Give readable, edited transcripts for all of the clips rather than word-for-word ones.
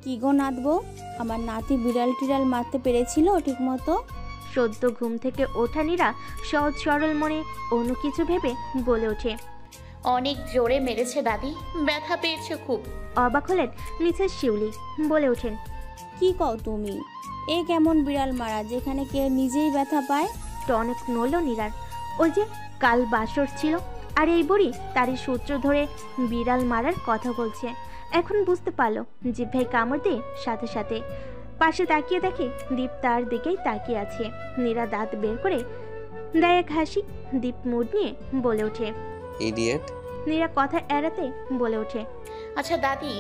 কি গো নাতবো, আমার নাতি বিড়াল টিড়াল মারতে পেরেছিল ঠিক মতো? সদ্য ঘুম থেকে ওঠা নীরা সহজ সরল মনে অন্য কিছু ভেবে বলে ওঠে। অনেক জোরে মেরেছে দাদি, ব্যথা পেয়েছে খুব। অবাক হলেন মিসেস শিউলি, বলে ওঠেন। কি কও তুমি? এ কেমন বিড়াল মারা যেখানে কে নিজেই ব্যথা পায়? টনক নড়ল নীরার। ওই যে কাল বাসর ছিল, আর এই বুড়ি তারই সূত্র ধরে বিড়াল মারার কথা বলছে। এখন বুঝতে পারলো জিভে কামড় দিয়ে সাথে সাথে পাশে তাকিয়ে দেখে দীপ তার দিকেই তাকিয়ে আছে। নীরা দাঁত বের করে দেয় এক হাসি। দীপ মুড নিয়ে বলে ওঠে, ইডিয়েট। নীরা কথা এড়াতে বলে ওঠে, আচ্ছা দাদি,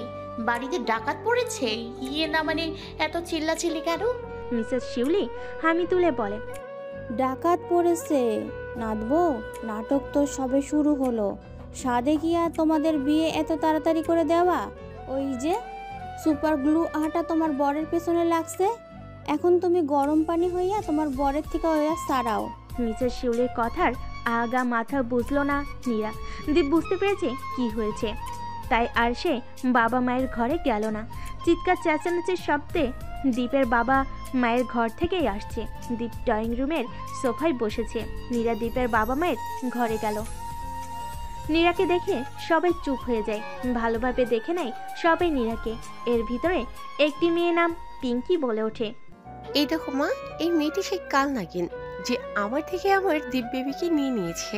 বাড়িতে ডাকাত পড়েছে? ইয়ে না মানে এত চিল্লাচিল্লি কেন? মিসেস শিউলি হামি তুলে বলে, ডাকাত পড়েছে নাতবো? নাটক তো সবে শুরু হলো। সাদে কি আর তোমাদের বিয়ে এত তাড়াতাড়ি করে দেওয়া? ওই যে সুপার গ্লু আটা তোমার বরের পেছনে লাগছে, এখন তুমি গরম পানি হইয়া তোমার বরের থেকে ওয়া সারাও। মিসেস শিউলির কথার আগা মাথা বুঝলো না নীরা। দীপ বুঝতে পেরেছে কি হয়েছে, তাই আর সে বাবা মায়ের ঘরে গেল না। চিৎকার চেঁচামেচির শব্দে দীপের বাবা মায়ের ঘর থেকেই আসছে। দীপ ড্রয়িং রুমের সোফায় বসেছে। নীরা দীপের বাবা মায়ের ঘরে গেল। নীরাকে দেখে সবাই চুপ হয়ে যায়, ভালোভাবে দেখে নেয় সবাই নীরাকে। এর ভিতরে একটি মেয়ে নাম পিঙ্কি বলে ওঠে, এই দেখো মা, এই মেয়েটি সেই কাল নাগিন যে আমার থেকে আমার দীপ বেবিকে নিয়ে নিয়েছে।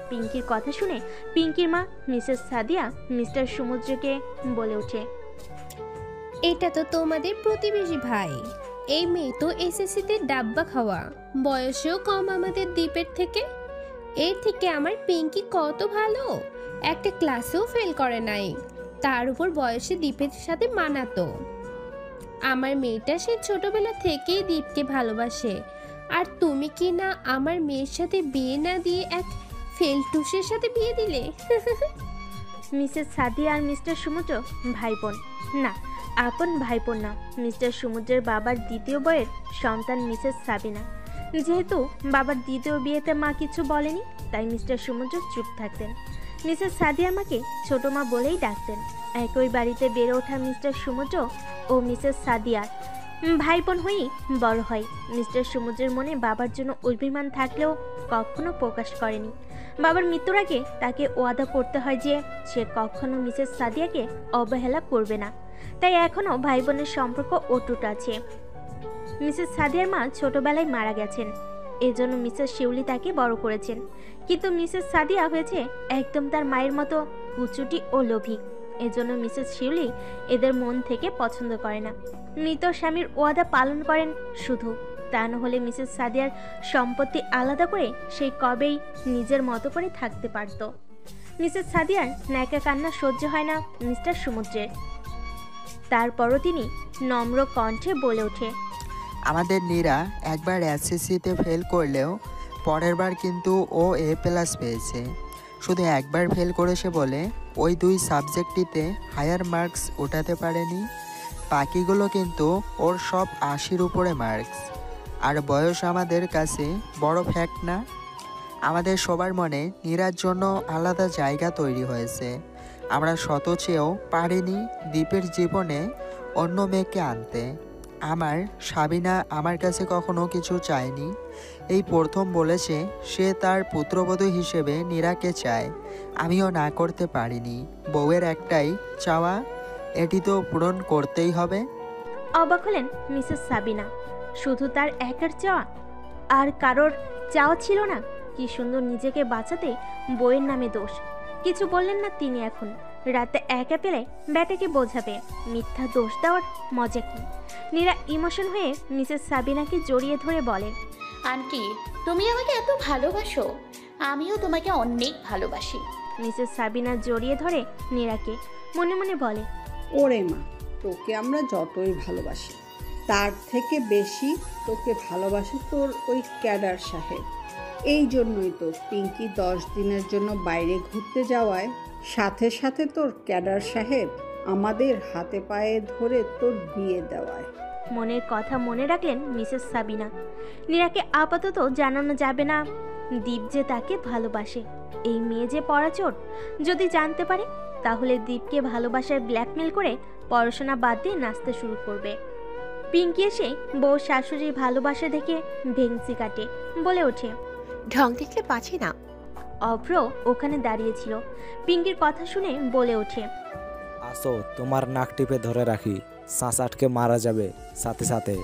পিঙ্কির কথা শুনে পিঙ্কির মা মিসেস সাদিয়া মিস্টার সমুদ্রকে বলে ওঠে, এটা তো তোমাদের প্রতিবেশী ভাই। এই মেয়ে তো এসএসসিতে ডাব্বা খাওয়া, বয়সেও কম আমাদের দ্বীপের থেকে। এর থেকে আমার পিঙ্কি কত ভালো, একটা ক্লাসেও ফেল করে নাই, তার উপর বয়সে দ্বীপের সাথে মানাতো। আমার মেয়েটা সে ছোটবেলা থেকেই দ্বীপকে ভালোবাসে, আর তুমি কি না আমার মেয়ের সাথে বিয়ে না দিয়ে এক ফেলটুসের সাথে বিয়ে দিলে? মিসেস সাদিয়া আর মিস্টার সমুদ্র ভাই বোন না, আপন ভাই বোন না। মিস্টার সমুদ্রের বাবার দ্বিতীয় বইয়ের সন্তান মিসেস সাবিনা। যেহেতু বাবার দ্বিতীয় বিয়েতে মা কিছু বলেনি, তাই মিস্টার সমুদ্র চুপ থাকতেন। মিসেস সাদিয়া মাকে ছোট মা বলেই ডাকতেন। একই বাড়িতে বেড়ে ওঠা মিস্টার সমুদ্র ও মিসেস সাদিয়ার ভাই বোন হয়েই বড় হয়। মিস্টার সমুদ্রের মনে বাবার জন্য অভিমান থাকলেও কখনো প্রকাশ করেনি। বাবার মৃত্যুর আগে তাকে ওয়াদা করতে হয় যে সে কখনো মিসেস সাদিয়াকে অবহেলা করবে না, তাই এখনও ভাই বোনের সম্পর্ক অটুট আছে। মিসেস সাদিয়ার মা ছোটবেলায় মারা গেছেন, এজন্য মিসেস শিউলি তাকে বড় করেছেন। কিন্তু মিসেস সাদিয়া হয়েছে একদম তার মায়ের মতো কুচুটি ও লোভী, এজন্য মিসেস শিউলি এদের মন থেকে পছন্দ করে না। মৃত স্বামীর ওয়াদা পালন করেন শুধু, তা না হলে মিসেস সাদিয়ার সম্পত্তি আলাদা করে সেই কবেই নিজের মতো করে থাকতে পারত। মিসেস সাদিয়ার ন্যাকা কান্না সহ্য হয় না মিস্টার সমুদ্রের। তারপরও তিনি নম্র কণ্ঠে বলে ওঠে, আমাদের নীরা একবার এসএসসিতে ফেল করলেও পরের বার কিন্তু ও A+ পেয়েছে। শুধু একবার ফেল করেছে বলে ওই 2 সাবজেক্টটিতে হায়ার মার্কস ওঠাতে পারেনি। বাকিগুলো কিন্তু ওর সব 80-র উপরে মার্কস। আর বয়স আমাদের কাছে বড় ফ্যাক্ট না। আমাদের সবার মনে নীরার জন্য আলাদা জায়গা তৈরি হয়েছে। আমরা শত চেয়েও পারিনি দ্বীপের জীবনে অন্য মেয়েকে আনতে। আমার সাবিনা আমার কাছে কখনো কিছু চায়নি, এই প্রথম বলেছে সে তার পুত্রবধূ হিসেবে নীরাকে চায়। আমিও না করতে পারিনি। বউয়ের একটাই চাওয়া, এটি তো পূরণ করতেই হবে। অবাক হলেন মিসেস সাবিনা। শুধু তার একার চাওয়া, আর কারোর চাওয়া ছিল না? কি সুন্দর নিজেকে বাঁচাতে বইয়ের নামে দোষ। কিছু বললেন না তিনি। এখন রাতে একা পেলে ব্যাটাকে বোঝাবে, মিথ্যা দোষ দেওয়ার মজা কি? নীরা ইমোশন হয়ে মিসেস সাবিনাকে জড়িয়ে ধরে বলে, আন্টি, তুমি আমাকে এত ভালোবাসো, আমিও তোমাকে অনেক ভালোবাসি। মিসেস সাবিনা জড়িয়ে ধরে নীরাকে, মনে মনে বলে, ওরে মা, তোকে আমরা যতই ভালোবাসি তার থেকে বেশি তোকে ভালোবাসে তোর ওই ক্যাডার সাহেব। এই জন্যই তো পিঙ্কি 10 দিনের জন্য বাইরে ঘুরতে যাওয়ায় সাথে সাথে তোর ক্যাডার সাহেব আমাদের হাতে পায়ে ধরে তোর বিয়ে দেওয়ায়। মনের কথা মনে রাখলেন মিসেস সাবিনা। নীরাকে আপাতত জানানো যাবে না দীপ যে তাকে ভালোবাসে। এই মেয়ে যে পরাচোর, যদি জানতে পারে তাহলে দীপকে ভালোবাসায় ব্ল্যাকমেল করে পড়াশোনা বাদ দিয়ে নাচতে শুরু করবে। পিঙ্কি এসে বউ শাশুড়ির ভালোবাসা দেখে ভেংচি কাটে, বলে ওঠে। ঢং দেখলে বাঁচে না। অভ্র ওখানে দাঁড়িয়েছিল, পিঙ্কির কথা শুনে বলে ওঠে। আসো তোমার নাক টিপে ধরে রাখি, শ্বাস আটকে মারা যাবে সাথে সাথে,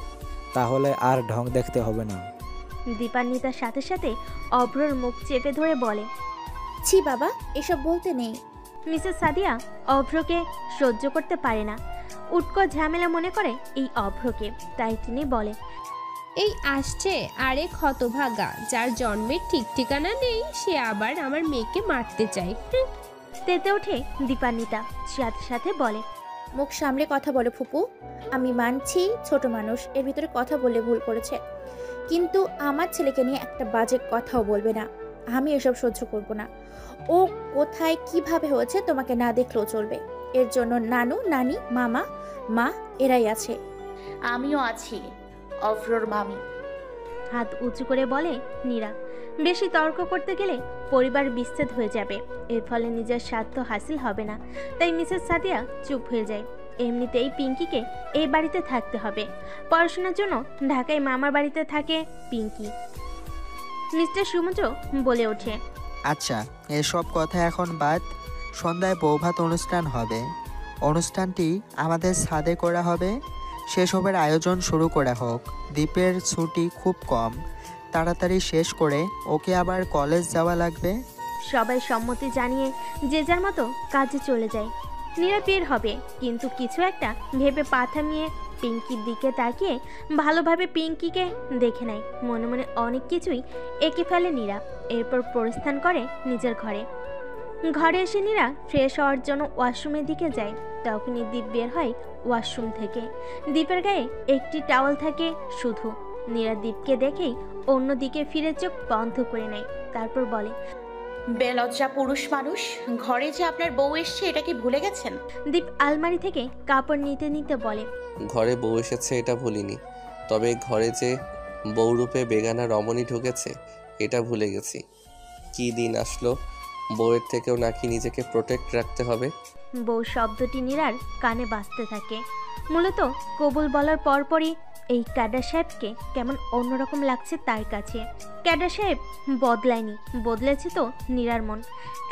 তাহলে আর ঢং দেখতে হবে না। দীপান্বিতার সাথে সাথে অভ্রর মুখ চেপে ধরে বলে। ছি বাবা, এসব বলতে নেই। মিসেস সাদিয়া অভ্রকে সহ্য করতে পারে না, উটকো ঝামেলা মনে করে এই অভ্রকে, তাই তিনি বলে। এই আসছে আরেক হতভাগা, যার জন্মের ঠিক ঠিকানা নেই, সে আবার আমার মেয়েকে মারতে চায়। তেতে ওঠে দীপান্বিতা, সাথে সাথে বলে। মুখ সামলে কথা বলে ফুপু। আমি মানছি ছোট মানুষ, এর ভিতরে কথা বলে ভুল করেছে, কিন্তু আমার ছেলেকে নিয়ে একটা বাজে কথাও বলবে না। আমি এসব সহ্য করব না। ও কোথায় কিভাবে হয়েছে তোমাকে না দেখলেও চলবে। এর জন্য নানু, নানি, মামা, মা এরাই আছে। আমিও আছি, অভ্রর মামি। হাত উঁচু করে বলে নীরা। বেশি তর্ক করতে গেলে পরিবার বিচ্ছেদ হয়ে যাবে, এর ফলে নিজের স্বার্থ হাসিল হবে না, তাই মিসেস সাদিয়া চুপ হয়ে যায়। এমনিতেই পিঙ্কিকে এই বাড়িতে থাকতে হবে, পড়াশোনার জন্য ঢাকায় মামার বাড়িতে থাকে পিঙ্কি। মিস্টার সুমুদ্র বলে ওঠে। আচ্ছা, এসব কথা এখন বাদ। সন্ধ্যায় বৌভাত অনুষ্ঠান হবে। অনুষ্ঠানটি আমাদের ছাদে করা হবে। সেসবের আয়োজন শুরু করা হোক। দ্বীপের ছুটি খুব কম, তাড়াতাড়ি শেষ করে ওকে আবার কলেজ যাওয়া লাগবে। সবাই সম্মতি জানিয়ে যে যার মতো কাজে চলে যায়। নীরা বের হবে, কিন্তু কিছু একটা ভেবে পা থামিয়ে পিঙ্কির দিকে তাকিয়ে ভালোভাবে পিঙ্কিকে দেখে নেয়। মনে মনে অনেক কিছুই এঁকে ফেলে নীরা। এরপর প্রস্থান করে নিজের ঘরে। ঘরে এসে নীরা ফ্রেশ হওয়ার জন্য ওয়াশরুমের দিকে যায়। তখনই দ্বীপ বের হয় ওয়াশরুম থেকে। দ্বীপের গায়ে একটি টাওয়াল থাকে শুধু। নীরা দ্বীপকে দেখেই অন্যদিকে ফিরে চোখ বন্ধ করে নেয়, তারপর বলে। বেলজ্জা পুরুষ মানুষ, ঘরে যে আপনার বউ এসছে এটা কি ভুলে গেছেন? দীপ আলমারি থেকে কাপড় নিতে নিতে বলে। ঘরে বউ এসেছে এটা ভুলিনি, তবে ঘরে যে বউরূপে বেগানা রমণী ঢুকেছে এটা ভুলে গেছি। কি দিন আসলো, বউয়ের থেকেও নাকি নিজেকে প্রোটেক্ট রাখতে হবে। বউ শব্দটি নীরার কানে বাজতে থাকে। মূলত কবুল বলার পরপরই এই ক্যাডার সাহেবকে কেমন অন্যরকম লাগছে তার কাছে। ক্যাডার সাহেব বদলায়নি, বদলেছে তো নীরার মন।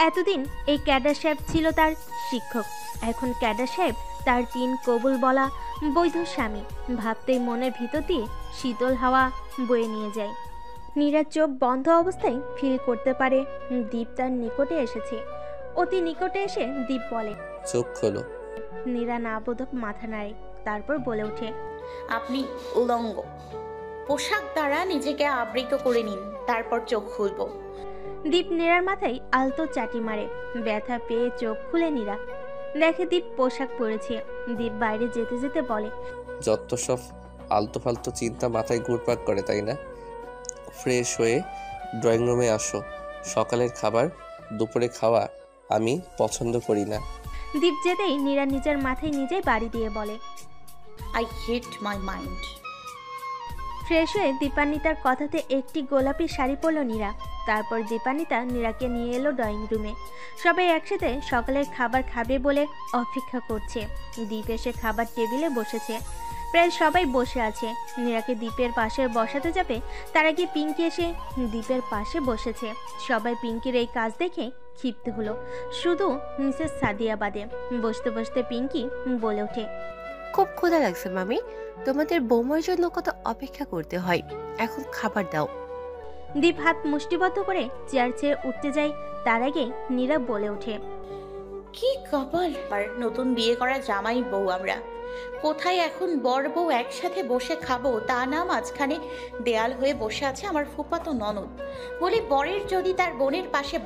এতদিন এই ক্যাডার সাহেব ছিল তার শিক্ষক, এখন ক্যাডার সাহেব তার 3 কবুল বলা বৈধ স্বামী। ভাবতেই মনের ভিতর দিয়ে শীতল হাওয়া বয়ে নিয়ে যায়। নীরার চোখ বন্ধ অবস্থায় ফিল করতে পারে দীপ তার নিকটে এসেছে। অতি নিকটে এসে দীপ বলে। চোখ খোলো। নীরা না বোধক মাথা নাড়ে, তারপর বলে ওঠে। আপনি উলঙ্গ, পোশাক দ্বারা নিজেকে আবৃত করে নিন, তারপর চোখ খুলব। দীপ নীরার মাথায় আলতো চাটি মারে। ব্যথা পেয়ে চোখ খুলে নীরা দেখে দীপ পোশাক পরেছে। দীপ বাইরে যেতে যেতে বলে। যত সব আলতো ফালতো চিন্তা মাথায় ঘুরপাক করে, তাই না? ফ্রেশ হয়ে ড্রয়িং রুমে আসো। সকালের খাবার দুপুরে খাওয়া আমি পছন্দ করি না। দীপ যেতেই নীরা নিজের মাথায় নিজেই বাড়ি দিয়ে বলে। I hate my mind. Fresh হয়ে দীপান্বিতার কথাতে একটি গোলাপি শাড়ি পরল নীরা। তারপর দীপান্বিতা নীরাকে নিয়ে এলো ড্রয়িং রুমে। সবাই একসাথে সকালের খাবার খাবে বলে অপেক্ষা করছে। দীপ এসে খাবার টেবিলে বসেছে। প্রায় সবাই বসে আছে। নীরাকে দীপের পাশে বসাতে যাবে, তার আগে পিঙ্কি এসে দীপের পাশে বসেছে। সবাই পিঙ্কির এই কাজ দেখে ক্ষিপ্ত হলো, শুধু মিসেস সাদিয়া বাদে। বসতে বসতে পিঙ্কি বলে ওঠে। খুব ক্ষুধা লাগছে মামি, তোমাদের বৌমার জন্য কত অপেক্ষা করতে হয়, এখন খাবার দাও। দীপ হাত মুষ্টিবদ্ধ করে চেয়ার ছেড়ে উঠতে যায়, তার আগে নীরা বলে ওঠে। কি কপাল, আর নতুন বিয়ে করা জামাই বউ আমরা। কোথায় এখন বর বউ একসাথে বসে খাবো, তা না মাঝখানে দেয়াল হয়ে বসে আছে আমার ফুফাতো ননদ। বলি বরের যদি তার বোনের পাশে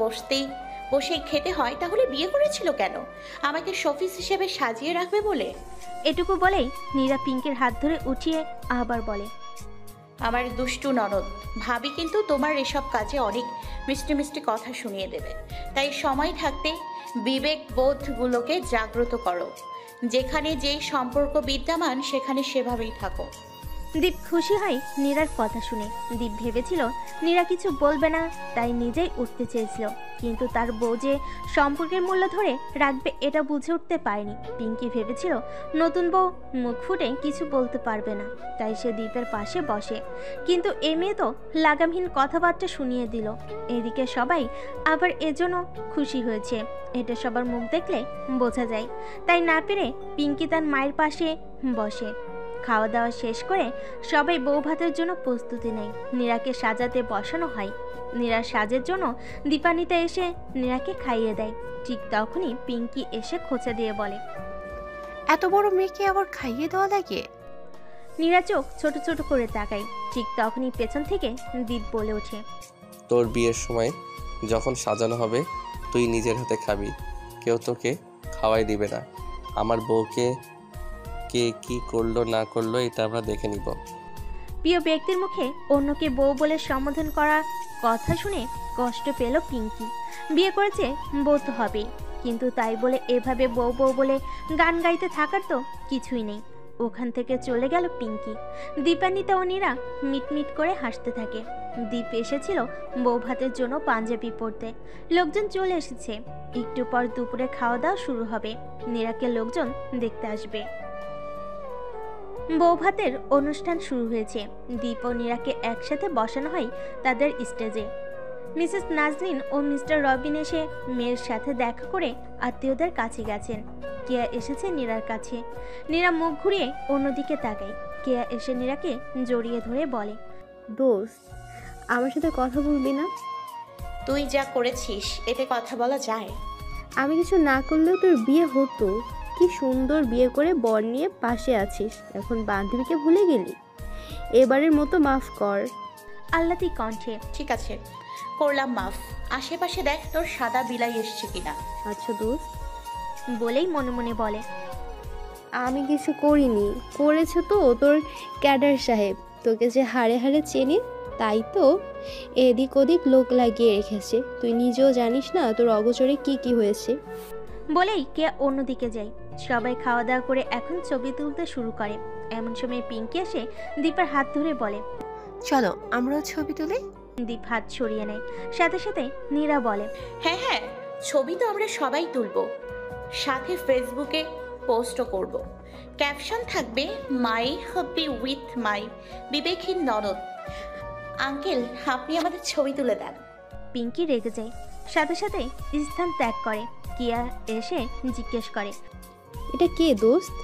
বসেই খেতে হয়, তাহলে বিয়ে করেছিল কেন? আমাকে শফিস হিসেবে সাজিয়ে রাখবে বলে? এটুকু বলেই নীরা পিঙ্কের হাত ধরে উঠিয়ে আবার বলে। আমার দুষ্টু ননদ ভাবি কিন্তু তোমার এসব কাজে অনেক মিষ্টি মিষ্টি কথা শুনিয়ে দেবে, তাই সময় থাকতে বিবেক বোধগুলোকে জাগ্রত করো। যেখানে যেই সম্পর্ক বিদ্যমান সেখানে সেভাবেই থাকো। দীপ খুশি হয় নীরার কথা শুনে। দীপ ভেবেছিল নীরা কিছু বলবে না, তাই নিজেই উঠতে চেয়েছিল, কিন্তু তার বউ যে সম্পর্কের মূল্য ধরে রাখবে এটা বুঝে উঠতে পারেনি। পিঙ্কি ভেবেছিল নতুন বউ মুখ ফুটে কিছু বলতে পারবে না, তাই সে দীপের পাশে বসে। কিন্তু এ মেয়ে তো লাগামহীন কথাবার্তা শুনিয়ে দিল। এদিকে সবাই আবার এজন্য খুশি হয়েছে, এটা সবার মুখ দেখলে বোঝা যায়। তাই না পেরে পিঙ্কি তার মায়ের পাশে বসে। খাওয়া দাওয়া শেষ করে সবাই বউ ভাতের জন্য প্রস্তুতি নেয়। নীরাকে সাজাতে বসানো হয়। নীরার সাজের জন্য দীপানিতা এসে নীরাকে খাইয়ে দেয়। ঠিক তখনই পিঙ্কি এসে খোঁচা দিয়ে বলে, এত বড় মেয়েকে আবার খাইয়ে দেওয়া লাগে? নীরা চোখ ছোট ছোট করে তাকায়। ঠিক তখনই পেছন থেকে দীপ বলে ওঠে, তোর বিয়ের সময় যখন সাজানো হবে তুই নিজের হাতে খাবি, কেউ তোকে খাওয়াই দিবে না। আমার বউকে কে কি করলো না করলো এটা আমরা দেখে নিব। প্রিয় ব্যক্তির মুখে অন্যকে বউ বলে সম্বোধন করা কথা শুনে কষ্ট পেল পিঙ্কি। বিয়ে করেছে, বউ তো হবেই, কিন্তু তাই বলে এভাবে বউ বউ বলে গান গাইতে থাকার তো কিছুই নেই। ওখান থেকে চলে গেল পিঙ্কি। দীপান্বিতা ও নীরা মিটমিট করে হাসতে থাকে। দীপ এসেছিল বউ ভাতের জন্য পাঞ্জাবি পরতে। লোকজন চলে এসেছে। একটু পর দুপুরে খাওয়া দাওয়া শুরু হবে। নীরাকে লোকজন দেখতে আসবে। বউ ভাতের অনুষ্ঠান শুরু হয়েছে। দীপ ও নীরাকে একসাথে বসানো হয় তাদের স্টেজে। মিসেস নাজনীন ও মিস্টার রবিন এসে মেয়ের সাথে দেখা করে আত্মীয়দের কাছে গেছেন। কেয়া এসেছে নীরার কাছে। নীরা মুখ ঘুরিয়ে অন্যদিকে তাকায়। কেয়া এসে নীরাকে জড়িয়ে ধরে বলে, দোস্ত, আমার সাথে কথা বলবি না? তুই যা করেছিস এতে কথা বলা যায়? আমি কিছু না করলেও তোর বিয়ে হতো। কি সুন্দর বিয়ে করে বর নিয়ে পাশে আছিস, এখন বান্ধবীকে ভুলে গেলি? এবারের মতো মাফ কর। আল্লাতি কণ্ঠে, ঠিক আছে, করলাম মাফ। আশেপাশে দেখ তোর সাদা বিলাই এসছে কিনা। আচ্ছা দোস্ত, বলেই মনে মনে বলে, আমি কিছু করিনি, করেছে তো তোর ক্যাডার সাহেব। তোকে যে হাড়ে হাড়ে চেনে, তাই তো এদিক ওদিক লোক লাগিয়ে রেখেছে। তুই নিজেও জানিস না তোর অগোচরে কি কি হয়েছে। বলেই কেয়া অন্যদিকে যায়। সবাই খাওয়া দাওয়া করে এখন ছবি তুলতে শুরু করে। এমন সময় পিঙ্কি এসে দীপের হাত ধরে বলে, চলো আমরাও ছবি তুলি। দীপ হাত সরিয়ে নেয়। সাথে সাথে নীরা বলে, হ্যাঁ হ্যাঁ, ছবি তো আমরা সবাই তুলবো, সাথে ফেসবুকে পোস্টও করব। ক্যাপশন থাকবে মাই হ্যাপি উইথ মাই বিবেকহীন ননদ। আঙ্কেল, আপনি আমাদের ছবি তুলে দেন। পিঙ্কি রেগে যায়। সাথে সাথে স্থান ত্যাগ করে। কিয়া এসে জিজ্ঞেস করে, এটা কে দোস্ত?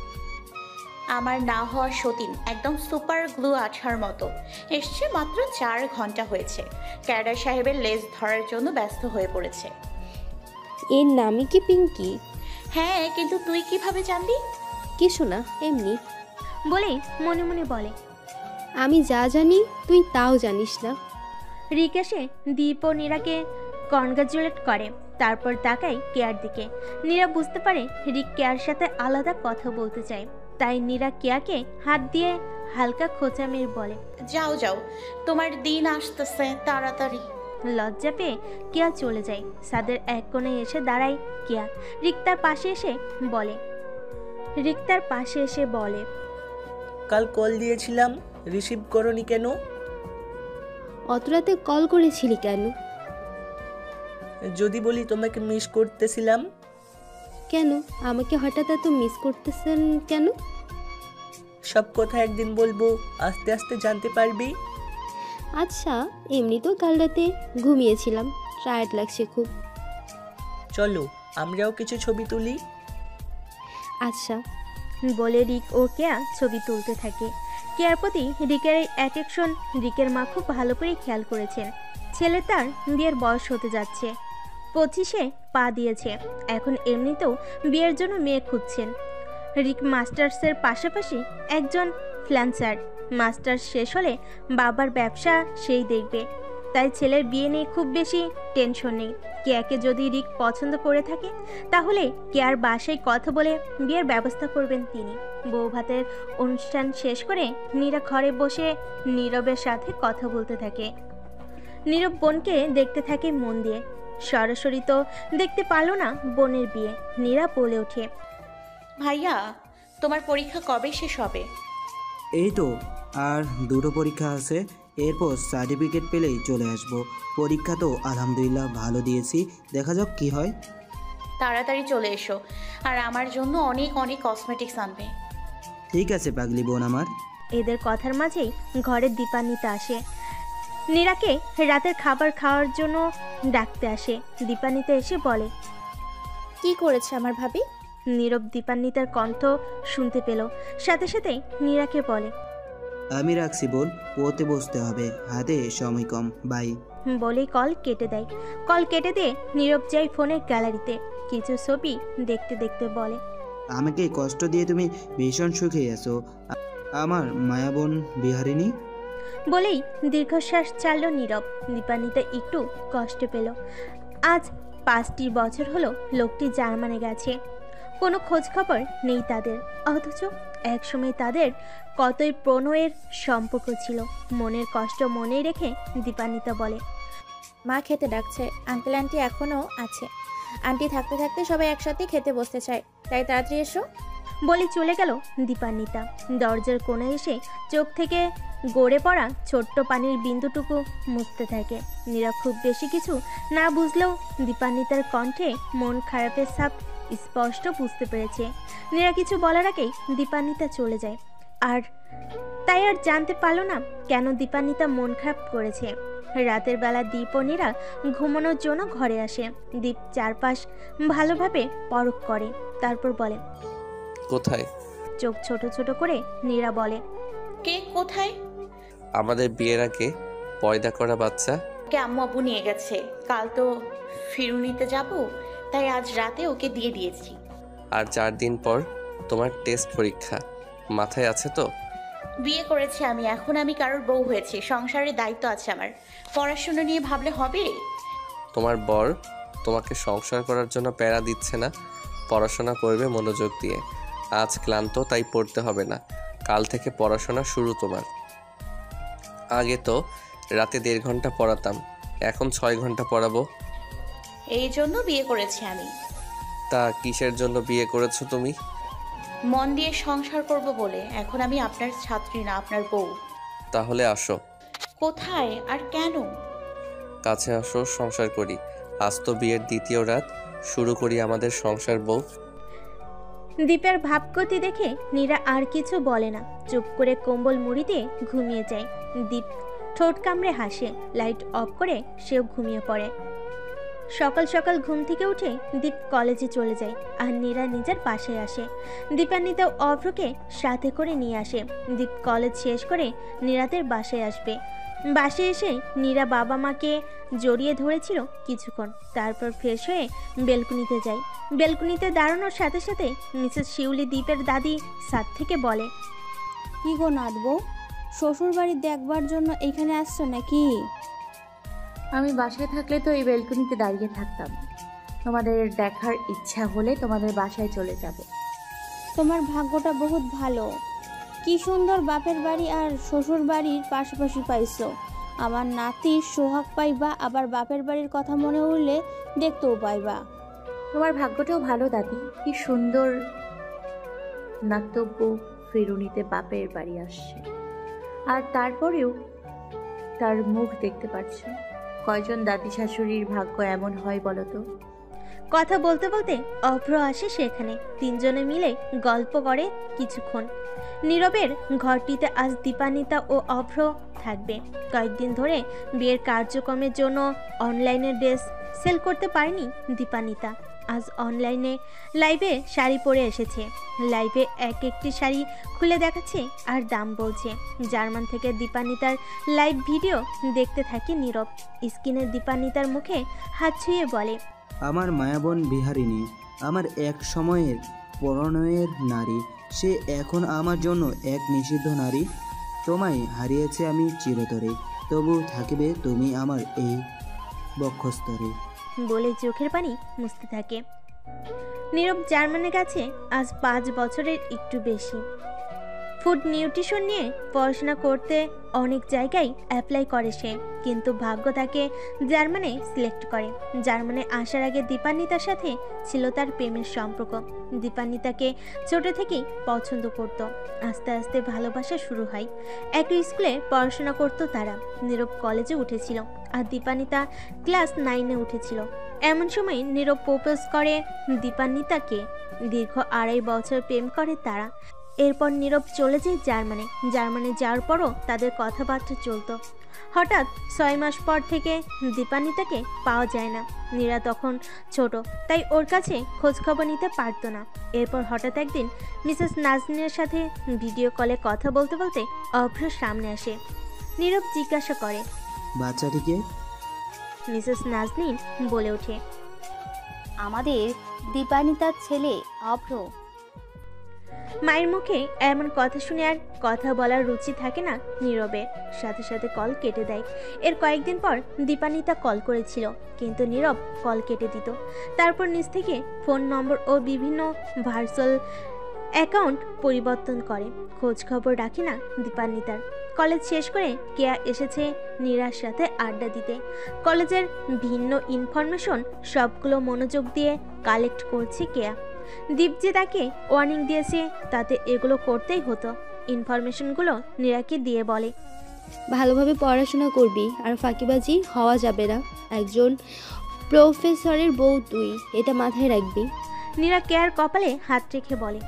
আমার না হওয়া সতীন, একদম সুপার গ্লু আঠার মতো। এসছে মাত্র 4 ঘন্টা হয়েছে। ক্যাডার সাহেবের লেজ ধরার জন্য ব্যস্ত হয়ে পড়েছে। এর নামই কি পিঙ্কি? হ্যাঁ, কিন্তু তুই কিভাবে জানলি? কিছু না, এমনি। বলেই মনে মনে বলে, আমি যা জানি তুই তাও জানিস না। রিক এসে দীপ ও নীরাকে কনগ্রাচুলেট করে। তারপর তাকায় কেয়ার দিকে। নীরা বুঝতে পারে রিক কেয়ার সাথে আলাদা কথা বলতে চায়। তাই নীরা কেয়াকে হাত দিয়ে হালকা খোঁচা মেরে বলে, যাও যাও, তোমার দিন আসতেছে, তাড়াতাড়ি। লজ্জা পেয়ে কেয়া চলে যায়। ছাদের এক কোণে এসে দাঁড়ায় কেয়া। রিক তার পাশে এসে বলে, কাল কল দিয়েছিলাম, রিসিভ করনি কেন? অত রাতে কল করেছিলি কেন? যদি বলি তোমাকে মিস করতেছিলাম। কেন আমাকে হঠাৎ এত মিস করতেছেন কেন? সব কথা একদিন বলবো, আস্তে আস্তে জানতে পারবি। আচ্ছা, এমনি তো কাল রাতে ঘুমিয়েছিলাম, টায়ার্ড লাগছে খুব। চলো আমরাও কিছু ছবি তুলি। আচ্ছা। বলে রিক ও কেয়া ছবি তুলতে থাকে। কেয়ার প্রতি রিকের এই অ্যাটেকশন রিকের মা খুব ভালো করে খেয়াল করেছেন। ছেলে তার বিয়ের বয়স হতে যাচ্ছে, 25-এ পা দিয়েছে। এখন এমনিতেও বিয়ের জন্য মেয়ে খুঁজছেন। রিক মাস্টার্সের পাশাপাশি একজন ফ্রিল্যান্সার। মাস্টার্স শেষ হলে বাবার ব্যবসা সেই দেখবে। তাই ছেলের বিয়ে নিয়ে খুব বেশি টেনশন নেই। কেয়াকে যদি রিক পছন্দ করে থাকে তাহলে কেয়ার বাসায় কথা বলে বিয়ের ব্যবস্থা করবেন তিনি। বউ ভাতের অনুষ্ঠান শেষ করে নীরা ঘরে বসে নীরবের সাথে কথা বলতে থাকে। নীরব বোনকে দেখতে থাকে মন দিয়ে। সরাসরি তো দেখতে পারলো না বোনের বিয়ে। নীরা বলে ওঠে, ভাইয়া, তোমার পরীক্ষা কবে শেষ হবে? এই তো আর দুটো পরীক্ষা আছে, এরপর সার্টিফিকেট পেলেই চলে আসব। পরীক্ষা তো আলহামদুলিল্লাহ ভালো দিয়েছি, দেখা যাক কি হয়। তাড়াতাড়ি চলে এসো, আর আমার জন্য অনেক অনেক কসমেটিক্স আনবে। ঠিক আছে পাগলি বোন আমার। এদের কথার মাঝেই ঘরে দীপান্বিতা আসে। নীরাকে রাতের খাবার খাওয়ার জন্য ডাকতে আসে। দীপান্বিতা এসে বলে, কি করেছে আমার ভাবি? নীরব দীপান্বিতার কণ্ঠ শুনতে পেল, সাথে সাথে নীরাকে বলে, আমি রাখছি বোন, পড়তে বসতে হবে, হাতে সময় কম, বাই। বলেই কল কেটে দেয়। কল কেটে দিয়ে নীরব যায় ফোনের গ্যালারিতে কিছু ছবি দেখতে দেখতে বলে, আমাকে কষ্ট দিয়ে তুমি ভীষণ সুখে আছো আমার মায়া বোন বিহারিনী। বলেই দীর্ঘশ্বাস ছাড়ল নীরব। দীপান্বিতা একটু কষ্ট পেল। আজ 5টি বছর হলো লোকটি জার্মানে গেছে, কোনো খোঁজ খবর নেই তাদের। অথচ একসময় তাদের কতই প্রণয়ের সম্পর্ক ছিল। মনের কষ্ট মনেই রেখে দীপান্বিতা বলে, মা খেতে ডাকছে, আঙ্কেল আন্টি এখনও আছে। আন্টি থাকতে থাকতে সবাই একসাথে খেতে বসতে চায়, তাই তাড়াতাড়ি এসো। বলে চলে গেল দীপান্বিতা। দরজার কোণে এসে চোখ থেকে গড়ে পড়া ছোট্ট পানির বিন্দুটুকু মুছতে থাকে। নীরব খুব বেশি কিছু না বুঝলেও দীপান্বিতার কণ্ঠে মন খারাপের ছাপ স্পষ্ট বুঝতে পেরেছে। নীরা কিছু বলার আগেই দীপান্বিতা চলে যায়। আর তাই আর জানতে পারল না কেন দীপান্বিতা মন খারাপ করেছে। রাতের বেলা দীপ ও নীরা ঘুমানোর জন্য ঘরে আসে। দীপ চারপাশ ভালোভাবে পরখ করে, তারপর বলে, কোথায়? চোখ ছোট ছোট করে নীরা বলে, কে কোথায়? আমাদের বিয়ের আগে পয়দা করা বাচ্চা। ওকে আম্মু আব্বু নিয়ে গেছে, কাল তো ফিরুনিতে যাব, তাই আজ রাতে ওকে দিয়ে দিয়েছি। আর 4 দিন পর তোমার টেস্ট পরীক্ষা, মাথায় আছে তো? বিয়ে করেছি আমি, এখন আমি কারোর বউ হয়েছি, সংসারের দায়িত্ব আছে আমার। পড়াশোনা নিয়ে ভাবলে হবে? তোমার বর তোমাকে সংসার করার জন্য প্যারা দিচ্ছে না? পড়াশোনা করবে মনোযোগ দিয়ে। আজ ক্লান্ত, তাই পড়তে হবে না, কাল থেকে পড়াশোনা শুরু তোমার। আগে তো রাতে 1.5 ঘন্টা পড়াতাম, এখন 6 ঘন্টা পড়াবো। এই জন্য বিয়ে করেছি আমি। তা কিসের জন্য বিয়ে করেছো তুমি? মন দিয়ে সংসার করব বলে। এখন আমি আপনার ছাত্রী না, আপনার বউ। তাহলে আসো। কোথায় আর কেন? কাছে আসো, সংসার করি। আজ তো বিয়ের 2য় রাত, শুরু করি আমাদের সংসার বউ। দীপের ভাবগতি দেখে নীরা আর কিছু বলে না, চুপ করে কম্বল মুড়ি দিয়ে ঘুমিয়ে যায়। দীপ ঠোঁট কামড়ে হাসে। লাইট অফ করে সেও ঘুমিয়ে পড়ে। সকাল সকাল ঘুম থেকে উঠে দীপ কলেজে চলে যায়, আর নীরা নিজের বাসায় আসে। দীপান্বিতা অভ্রকে সাথে করে নিয়ে আসে। দীপ কলেজ শেষ করে নীরাদের বাসায় আসবে। বাসায় এসে নীরা বাবা মাকে জড়িয়ে ধরেছিল কিছুক্ষণ, তারপর ফ্রেশ হয়ে বেলকুনিতে যায়। বেলকুনিতে দাঁড়ানোর সাথে সাথে মিসেস শিউলি দীপের দাদি ছাদ থেকে বলে, কি গো নাতবো, শ্বশুর বাড়ি দেখবার জন্য এখানে আসছো নাকি? আমি বাসায় থাকলে তো এই বেলকনিতে দাঁড়িয়ে থাকতাম। তোমাদের দেখার ইচ্ছা হলে তোমাদের বাসায় চলে যাব। তোমার ভাগ্যটা বহুত ভালো, কি সুন্দর বাপের বাড়ি আর শ্বশুর বাড়ির পাশাপাশি পাইছো। আমার নাতির সোহাগ পাইবা, আবার বাপের বাড়ির কথা মনে উঠলে দেখতেও পাইবা। তোমার ভাগ্যটাও ভালো দাদি, কি সুন্দর নাতব্য ফেরুনিতে বাপের বাড়ি আসছে, আর তারপরেও তার মুখ দেখতে পাচ্ছ। কয়জন দাদি শাশুড়ির ভাগ্য এমন হয় বলো তো? কথা বলতে বলতে অভ্র আসে সেখানে। 3 জনে মিলে গল্প করে কিছুক্ষণ। নীরবের ঘরটিতে আজ দীপান্বিতা ও অভ্র থাকবে। কয়েকদিন ধরে বিয়ের কার্যক্রমের জন্য অনলাইনে ড্রেস সেল করতে পারেনি দীপান্বিতা। আজ অনলাইনে লাইভে শাড়ি পরে এসেছে। লাইভে একটি শাড়ি খুলে দেখাচ্ছে আর দাম বলছে। জার্মান থেকে দীপান্বিতার লাইভ ভিডিও দেখতে থাকে নীরব। স্ক্রিনে দীপান্বিতার মুখে হাত ছুঁয়ে বলে, আমার মায়াবোন বিহারিনী, আমার এক সময়ের প্রণয়ের নারী, সে এখন আমার জন্য এক নিষিদ্ধ নারী। তোমায় হারিয়েছে আমি চিরতরে, তবু থাকিবে তুমি আমার এই বক্ষস্তরে। বলে চোখের পানি মুছতে থাকে। নীরব জার্মানের কাছে আজ 5 বছরের একটু বেশি। ফুড নিউট্রিশন নিয়ে পড়াশোনা করতে অনেক জায়গায় অ্যাপ্লাই করে সে, কিন্তু ভাগ্য তাকে জার্মানে সিলেক্ট করে। জার্মানে আসার আগে দীপান্বিতার সাথে ছিল তার প্রেমের সম্পর্ক। দীপান্বিতাকে ছোট থেকেই পছন্দ করত। আস্তে আস্তে ভালোবাসা শুরু হয়। একই স্কুলে পড়াশোনা করত তারা। নীরব কলেজে উঠেছিল আর দীপান্বিতা ক্লাস 9-এ উঠেছিল। এমন সময় নীরব প্রপোজ করে দীপান্বিতাকে। দীর্ঘ 2.5 বছর প্রেম করে তারা। এরপর নীরব চলে যায় জার্মানে যাওয়ার পরও তাদের কথাবার্তা চলতো। হঠাৎ 6 মাস পর থেকে দীপান্বিতাকে পাওয়া যায় না। নীরা তখন ছোট, তাই ওর কাছে খোঁজখবর নিতে পারতো না। এরপর হঠাৎ একদিন মিসেস নাজনীনের সাথে ভিডিও কলে কথা বলতে বলতে অভ্র সামনে আসে। নীরব জিজ্ঞাসা করে, বাচ্চাটিকে? মিসেস নাজনীন বলে ওঠে, আমাদের দীপান্বিতার ছেলে অভ্র। মায়ের মুখে এমন কথা শুনে আর কথা বলার রুচি থাকে না নীরবের। সাথে সাথে কল কেটে দেয়। এর কয়েকদিন পর দীপান্বিতা কল করেছিল, কিন্তু নীরব কল কেটে দিত। তারপর নিজ থেকে ফোন নম্বর ও বিভিন্ন ভার্চুয়াল অ্যাকাউন্ট পরিবর্তন করে। খোঁজ খবর রাখে না দীপান্বিতার। কলেজ শেষ করে কেয়া এসেছে নীরার সাথে আড্ডা দিতে। কলেজের ভিন্ন ইনফরমেশন সবগুলো মনোযোগ দিয়ে কালেক্ট করছে কেয়া। দীপ যে তাকে ওয়ার্নিং দিয়েছে তাতে এগুলো করতেই হতো। ইনফরমেশনগুলো নীরাকে দিয়ে বলে, ভালোভাবে পড়াশোনা করবি আর ফাঁকিবাজি হওয়া যাবে না। একজন প্রফেসরের বউ তুই, এটা মাথায় রাখবি। নীরা কেয়ার কপালে হাত রেখে বলে,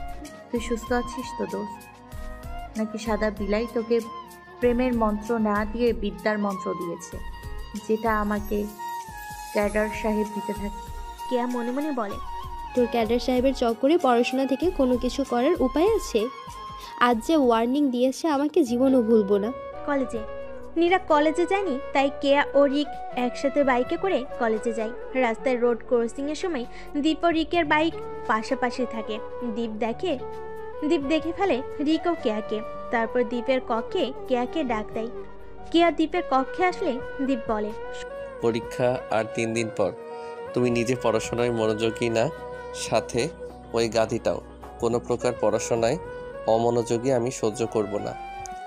তুই সুস্থ আছিস তো দোস্ত? নাকি সাদা বিলাই তোকে প্রেমের মন্ত্র না দিয়ে বিদ্যার মন্ত্র দিয়েছে, যেটা আমাকে ক্যাডার সাহেব দিতে থাকে? কেয়া মনে মনে বলে, তোর ক্যাডার সাহেবের চক্করে পড়াশোনা থেকে কোনো কিছু করার উপায় আছে? আজ যে ওয়ার্নিং দিয়েছে আমাকে জীবনও ভুলবো না। কলেজে নীরা কলেজে যায়নি, তাই কেয়া ও রিক একসাথে বাইকে করে কলেজে যায়। রাস্তায় রোড ক্রসিংয়ের সময় দীপ ও রিকের বাইক পাশাপাশি থাকে। দীপ দেখে ফেলে রিক ও কেয়াকে। তারপর দ্বীপের কক্ষে কেয়াকে ডাক দেয়। কেয়া দ্বীপের কক্ষে আসলে দীপ বলে, পরীক্ষা আর 3 দিন পর। তুমি নিজে পড়াশোনায় মনোযোগী না, সাথে ওই গাধিটাও। কোনো প্রকার পড়াশোনায় অমনোযোগী আমি সহ্য করব না।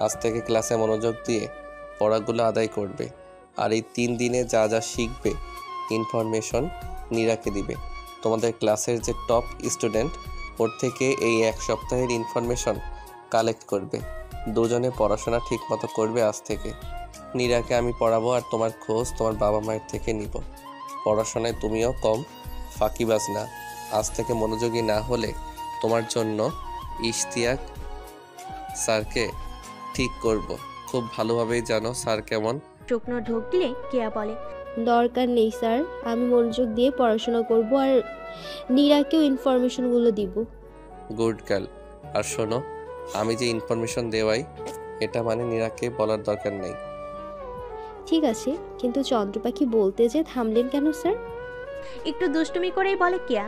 আজ থেকে ক্লাসে মনোযোগ দিয়ে পড়াগুলো আদায় করবে। আর এই 3 দিনে যা যা শিখবে ইনফরমেশন নীরাকে দিবে। তোমাদের ক্লাসের যে টপ স্টুডেন্ট, ওর থেকে এই 1 সপ্তাহের ইনফরমেশন কালেক্ট করবে। দুজনে পড়াশোনা ঠিক মতো করবে আজ থেকে। নীরাকে আমি পড়াবো আর তোমার খোঁজ তোমার বাবা মায়ের থেকে নিব। পড়াশোনায় তুমিও কম ফাঁকিবাজ না। আজ থেকে মনোযোগী না হলে তোমার জন্য ইশতিয়াক স্যারকে ঠিক করব। খুব ভালোভাবেই জানো স্যার কেমন। শুকনো ঢোক দিলে কেয়া বলে, দরকার নেই স্যার, আমি মনোযোগ দিয়ে পড়াশোনা করব আর নীরাকেও ইনফরমেশনগুলো দিব। Good girl. আর শোনো, আমি যে ইনফরমেশন দেওয়াই এটা মানে নীরাকে বলার দরকার নেই। ঠিক আছে, কিন্তু চন্দ্রপাখি বলতে যে থামলেন কেন স্যার? একটু দুষ্টুমি করেই বলে কেয়া।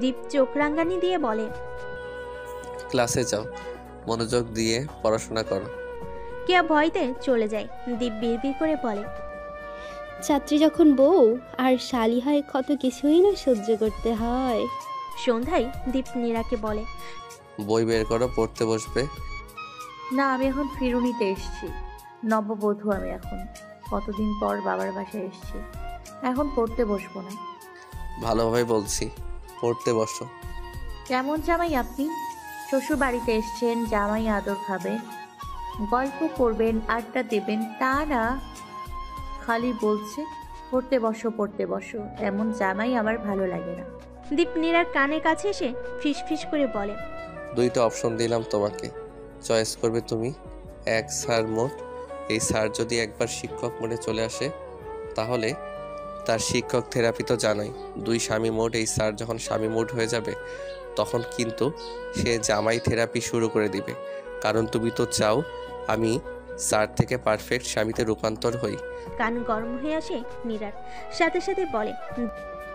দীপ চোখ রাঙ্গানি দিয়ে বলে, ক্লাসে যাও, মনোযোগ দিয়ে পড়াশোনা করো। কেয়া ভয়তে চলে যায়। দীপ বিড়বিড় করে বলে, ছাত্রী যখন বউ আর শালি হয়, কত কিছুই না সহ্য করতে হয়। সন্ধ্যায় দীপ নীরাকে বলে, বই বের করো, পড়তে বসবে। না, আমি এখন ফিরুনিতে এসেছি। নববধূ আমি এখন। কতদিন পর বাবার বাসায় এসেছি। এখন পড়তে বসবো না। ভালোভাবে বলছি, পড়তে বসো। কেমন জামাই আপনি? শ্বশুর বাড়িতে এসছেন, জামাই আদর খাবেন, গল্প করবেন, আড্ডা দেবেন, তা না খালি বলছে পড়তে বসো পড়তে বসো। এমন জামাই আমার ভালো লাগে না। দীপ নীরার কানের কাছে এসে ফিস ফিস করে বলে, 2টা অপশন দিলাম তোমাকে, চয়েস করবে তুমি। 1 স্যার মোড। এই স্যার যদি একবার শিক্ষক মোডে চলে আসে তাহলে তার শিক্ষক থেরাপি তো জানোই। 2 স্বামী মোড। এই স্যার যখন স্বামী মোড হয়ে যাবে তখন কিন্তু সে জামাই থেরাপি শুরু করে দিবে। কারণ তুমি তো চাও আমি স্যার থেকে পারফেক্ট স্বামীতে রূপান্তর হই। কান গরম হয়ে আসে নীরার। সাথে সাথে বলে,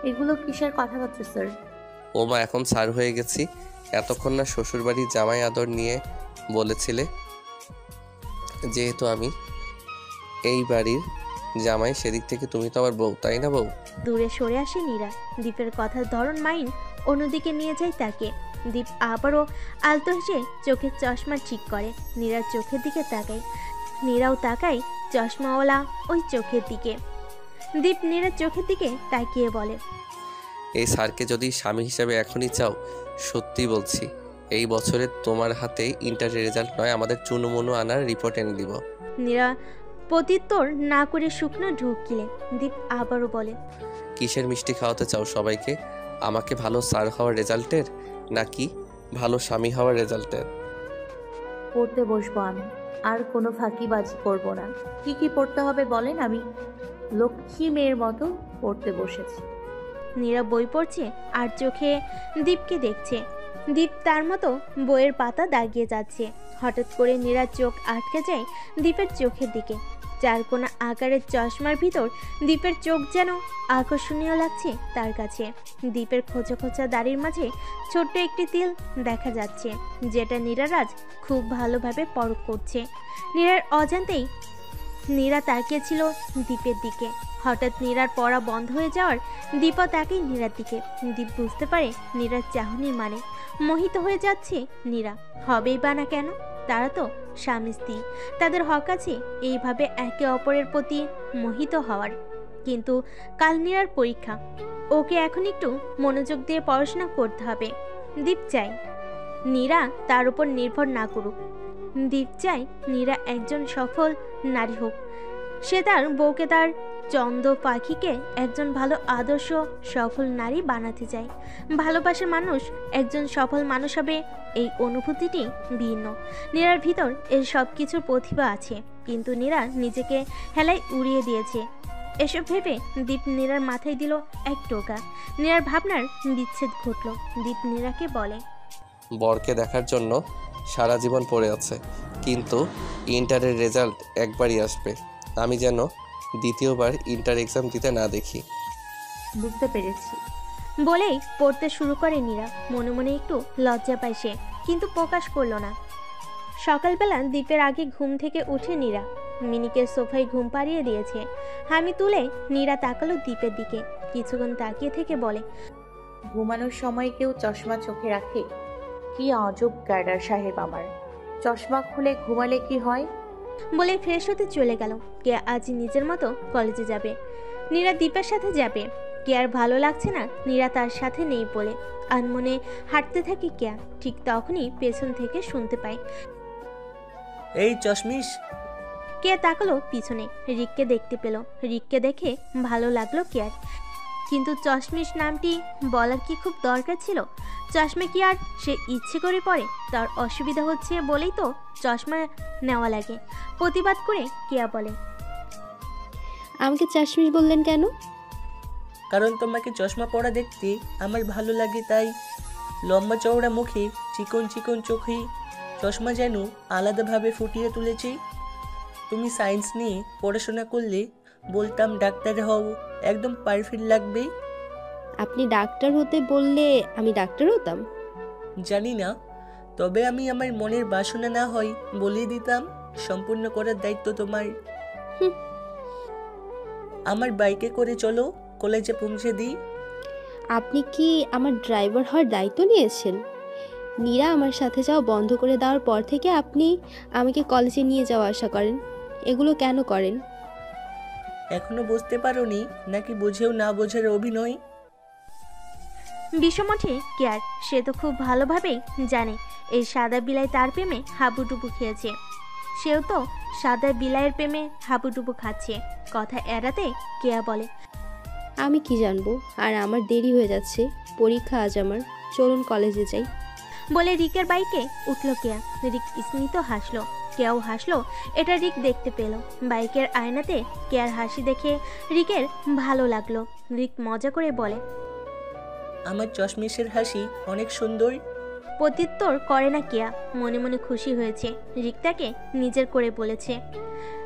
এগুলো কিসের কথাবার্তা স্যার? ও মা, এখন স্যার হয়ে গেছি। এতক্ষণ না শ্বশুরবাড়ির জামাই আদর নিয়ে বলেছিলে? যেহেতু আমি এই বাড়ির জামাই, সেদিক থেকে তুমি তো আবার বউ, তাই না বউ? দূরে সরে আসে নীরা। দীপের কথার ধরন মাইন্ড অন্যদিকে নিয়ে যায় তাকে। দীপ আবারও আলতো হেসে চোখের চশমা ঠিক করে নীরার চোখের দিকে তাকায়। নীরাও তাকায় চশমাওয়ালা ওই চোখের দিকে। দীপ নীরার চোখের দিকে তাকিয়ে বলে, এই স্যারকে যদি স্বামী হিসেবে এখনই চাও, সত্যি বলছি এই বছরে তোমার হাতে ইন্টারের রেজাল্ট নয়, আমাদের চুনুমুনু আনার রিপোর্ট এনে দিব। নীরা প্রত্যুত্তর না করে শুকনো ঢোক গিলে দীপ আবারও বলে, কিসের মিষ্টি খাওয়াতে চাও সবাইকে? আমাকে ভালো স্যার হওয়ার রেজাল্টের, নাকি ভালো স্বামী হওয়ার রেজাল্টের? পড়তে বসবো আমি, আর কোনো ফাঁকিবাজি করব না। কি কি পড়তে হবে বলেন, আমি লক্ষ্মী মেয়ের মতো পড়তে বসেছি। নীরা বই পড়ছে আর চোখে দীপকে দেখছে। দীপ তার মতো বইয়ের পাতা দাগিয়ে যাচ্ছে। হঠাৎ করে নীরার চোখ আটকে যায় দীপের চোখের দিকে। চারকোনা আকারের চশমার ভিতর দীপের চোখ যেন আকর্ষণীয় লাগছে তার কাছে। দীপের খোঁচা খোঁচা দাড়ির মাঝে ছোট্ট একটি তিল দেখা যাচ্ছে, যেটা নীরারাজ খুব ভালোভাবে পরখ করছে। নীরার অজান্তেই নীরা তাকিয়েছিল দীপের দিকে। হঠাৎ নীরার পড়া বন্ধ হয়ে যাওয়ার দীপও তাকেই নীরার দিকে। দীপ বুঝতে পারে নীরার চাহনির মানে। মোহিত হয়ে যাচ্ছে নীরা, হবেই বা না কেন, তারা তো স্বামী স্ত্রী, তাদের হক আছে এইভাবে একে অপরের প্রতি মোহিত হওয়ার। কিন্তু কাল নীরার পরীক্ষা, ওকে এখন একটু মনোযোগ দিয়ে পড়াশোনা করতে হবে। দীপ চায় নীরা তার উপর নির্ভর না করুক। দীপ চায় নীরা একজন সফল নারী হোক। সে তার বউকে, তার চন্দ্র পাখিকে একজন ভালো আদর্শ সফল নারী বানাতে চায়। ভালোবাসার মানুষ একজন সফল মানুষ হবে, এই অনুভূতিটি ভিন্ন। নীরার ভিতর এর সব কিছুর প্রতিভা আছে, কিন্তু নীরা নিজেকে হেলায় উড়িয়ে দিয়েছে। এসব ভেবে দীপ নীরার মাথায় দিল এক টোকা। নীরার ভাবনার বিচ্ছেদ ঘটল। দীপ নীরাকে বলে, বরকে দেখার জন্য সারা জীবন পড়ে আছে, কিন্তু ইন্টারের রেজাল্ট একবারই আসবে। আমি যেন দ্বিতীয়বার ইন্টার এক্সাম দিতে না দেখি। বুঝতে পেরেছি বলেই পড়তে শুরু করে নীরা। মনে মনে একটু লজ্জা পায় সে, কিন্তু প্রকাশ করল না। সকালবেলা দীপের আগে ঘুম থেকে উঠে নীরা মিনিকে সোফায় ঘুম পাড়িয়ে দিয়েছে। হামি তুলে নীরা তাকালো দীপের দিকে, কিছুক্ষণ তাকিয়ে থেকে বলে, ঘুমানোর সময় কেউ চশমা চোখে রাখে? কি আজব ক্যাডার সাহেব আমার। চশমা খুলে ঘুমালে কি হয়? বলে ফ্রেশ হতে চলে গেল। কে আজ নিজের মতো কলেজে যাবে, নীরা দীপের সাথে যাবে। কে আর ভালো লাগছে না নীরা তার সাথে নেই বলে। আনমনে হাঁটতে থাকে কেয়া। ঠিক তখনই পেছন থেকে শুনতে পায়, এই চশমিশ। কে তাকালো পিছনে, রিককে দেখতে পেল। রিককে দেখে ভালো লাগলো কেয়ার, কিন্তু চশমিশ নামটি বলার কি খুব দরকার ছিল? চশমা কি আর সে ইচ্ছে করে পড়ে? তার অসুবিধা হচ্ছে বলেই তো চশমা নেওয়া লাগে। প্রতিবাদ করে কেয়া বলে, আমাকে চশমিশ বললেন কেন? কারণ তোমাকে চশমা পরা দেখতে আমার ভালো লাগে, তাই। লম্বা চওড়া মুখে, চিকন চিকন চোখে চশমা যেন আলাদাভাবে ফুটিয়ে তুলেছি। তুমি সায়েন্স নিয়ে পড়াশোনা করলে বলতাম ডাক্তার হও, একদম পারফেক্ট লাগবে। আপনি ডাক্তার হতে বললে আমি ডাক্তার হতাম? জানি না, তবে আমি আমার মনের বাসনা না হয় বলে দিতাম। সম্পূর্ণ করার দায়িত্ব তোমার। আমার বাইকে করে চলো, কলেজে পৌঁছে দিই। আপনি কি আমার ড্রাইভার হওয়ার দায়িত্ব নিয়েছেন? নীরা আমার সাথে যাওয়া বন্ধ করে দেওয়ার পর থেকে আপনি আমাকে কলেজে নিয়ে যাওয়া আশা করেন। এগুলো কেন করেন? এখনো বুঝতে পারোনি নাকি? বুঝেও না বোঝার অভিনয়। বিষমঠে কেয়ার, সে তো খুব ভালোভাবেই জানে এই সাদা বিলাই তার প্রেমে হাবুডুবু খেয়েছে। সেও তো সাদা বিলাইয়ের প্রেমে হাবুডুবু খাচ্ছে। কথা এড়াতে কেয়া বলে, আমি কি জানবো? আর আমার দেরি হয়ে যাচ্ছে, পরীক্ষা আজ আমার। চলুন কলেজে যাই। বলে রিকের বাইকে উঠল কেয়া। রিক স্মিত হাসলো, কেয়াও হাসলো। এটা রিক দেখতে পেল। বাইকের আয়নাতে কেয়ার হাসি দেখে রিকের ভালো লাগলো। রিক মজা করে বলে, আমার চশমিশের হাসি অনেক সুন্দর। প্রত্যুত্তর করে না কেয়া। মনে মনে খুশি হয়েছে রিক তাকে নিজের করে বলেছে।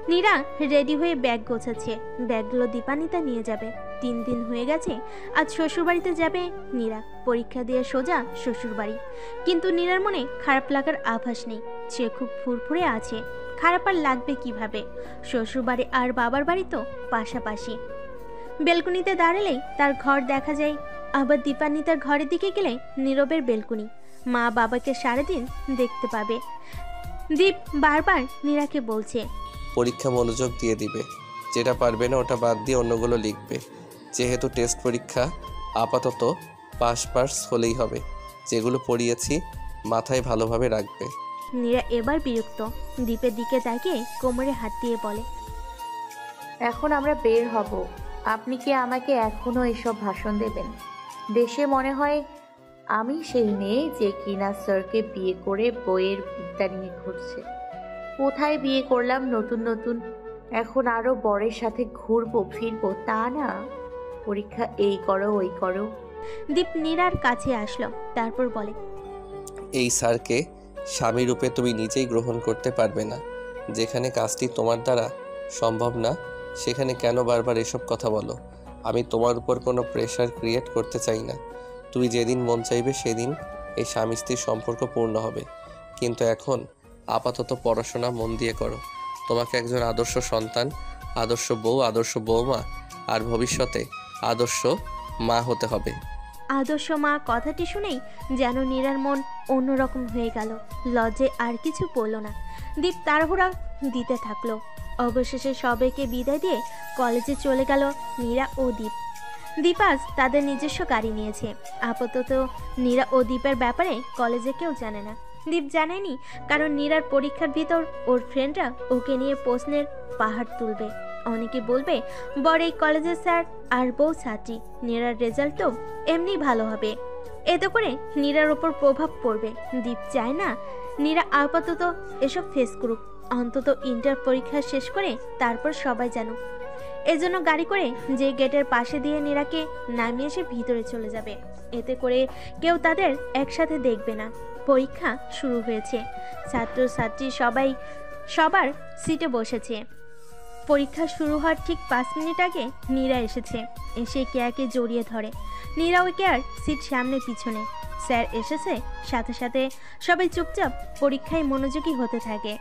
নীরা রেডি হয়ে ব্যাগ গোছাচ্ছে। ব্যাগগুলো দীপানিতা নিয়ে যাবে। 3 দিন হয়ে গেছে, আজ শ্বশুরবাড়িতে যাবে নীরা। পরীক্ষা দিয়ে সোজা শ্বশুরবাড়ি। কিন্তু নীরার মনে খারাপ লাগার আভাস নেই। সে খুব ফুরফুরে আছে। খারাপ আর লাগবে কিভাবে? শ্বশুরবাড়ি আর বাবার বাড়ি তো পাশাপাশি। বেলকুনিতে দাঁড়ালেই তার ঘর দেখা যায়। আবার দীপান্বিতার ঘরের দিকে গেলে নীরবের বেলকুনি। মা বাবাকে সারাদিন দেখতে পাবে। দীপ বারবার নীরাকে বলছে, পরীক্ষা মনোযোগ দিয়ে দিবে, যেটা পারবে না ওটা বাদ দিয়ে অন্যগুলো লিখবে। যেহেতু টেস্ট পরীক্ষা, আপাতত পাস হলেই হবে। যেগুলো পড়িয়েছি মাথায় ভালোভাবে রাখবে। নীরা এবার বিরক্ত দীপের দিকে তাকিয়ে কোমরে হাত দিয়ে বলে, এখন আমরা বের হব, আপনি কি আমাকে এখনো এসব ভাষণ দেবেন? দেশে মনে হয় আমি সেই মেয়ে যে কিনা স্যারকে বিয়ে করে বইয়ের বিদ্যা নিয়ে ঘুরছে। কোথায় বিয়ে করলাম নতুন নতুন, এখন আরো বরের সাথে ঘুরবো ফিরবো, তা না পরীক্ষা এই করো ওই করো। দীপ নীরার কাছে আসলো, তারপর বলে, এই স্যারকে স্বামী রূপে তুমি নিজেই গ্রহণ করতে পারবে না। যেখানে কাজটি তোমার দ্বারা সম্ভব না সেখানে কেন বারবার এসব কথা বলো? আমি তোমার উপর কোনো প্রেশার ক্রিয়েট করতে চাই না। তুমি যেদিন মন চাইবে সেদিন এই স্বামী স্ত্রীর সম্পর্ক পূর্ণ হবে। কিন্তু এখন আপাতত পড়াশোনা মন দিয়ে করো। তোমাকে একজন আদর্শ সন্তান, আদর্শ বউ, আদর্শ বৌমা আর ভবিষ্যতে আদর্শ মা হতে হবে। আদর্শ মা কথাটি শুনেই যেন নীরার মন অন্যরকম হয়ে গেল। লজ্জে আর কিছু বলল না। দীপ তাড়াহুড়া দিতে থাকলো। অবশেষে সবাইকে বিদায় দিয়ে কলেজে চলে গেল নীরা ও দীপ। দীপ আজ তাদের নিজস্ব গাড়ি নিয়েছে। আপাতত নীরা ও দীপের ব্যাপারে কলেজে কেউ জানে না। দীপ জানেনি, কারণ নীরার পরীক্ষার ভিতর ওর ফ্রেন্ডরা ওকে নিয়ে প্রশ্নের পাহাড় তুলবে। অনেকে বলবে বড় এই কলেজের স্যার আর বউ ছাত্রী, নীরার রেজাল্ট তো এমনি ভালো হবে। এতে করে নীরার ওপর প্রভাব পড়বে। দীপ চায় না নীরা আপাতত এসব ফেস করুক, অন্তত ইন্টার পরীক্ষা শেষ করে তারপর সবাই জানুক। এজন্য গাড়ি করে যে গেটের পাশে দিয়ে নীরাকে নামিয়ে এসে ভিতরে চলে যাবে। এতে করে কেউ তাদের একসাথে দেখবে না। পরীক্ষা শুরু হয়েছে। ছাত্রছাত্রী সবাই সবার সিটে বসেছে। পরীক্ষা শুরু হওয়ার ঠিক 5 মিনিট আগে নীরা এসেছে। এসে কেয়াকে জড়িয়ে ধরে। নীরা ওই কেয়ার সিট সামনে পিছনে। স্যার এসেছে, সাথে সাথে সবাই চুপচাপ পরীক্ষায় মনোযোগী হতে থাকে।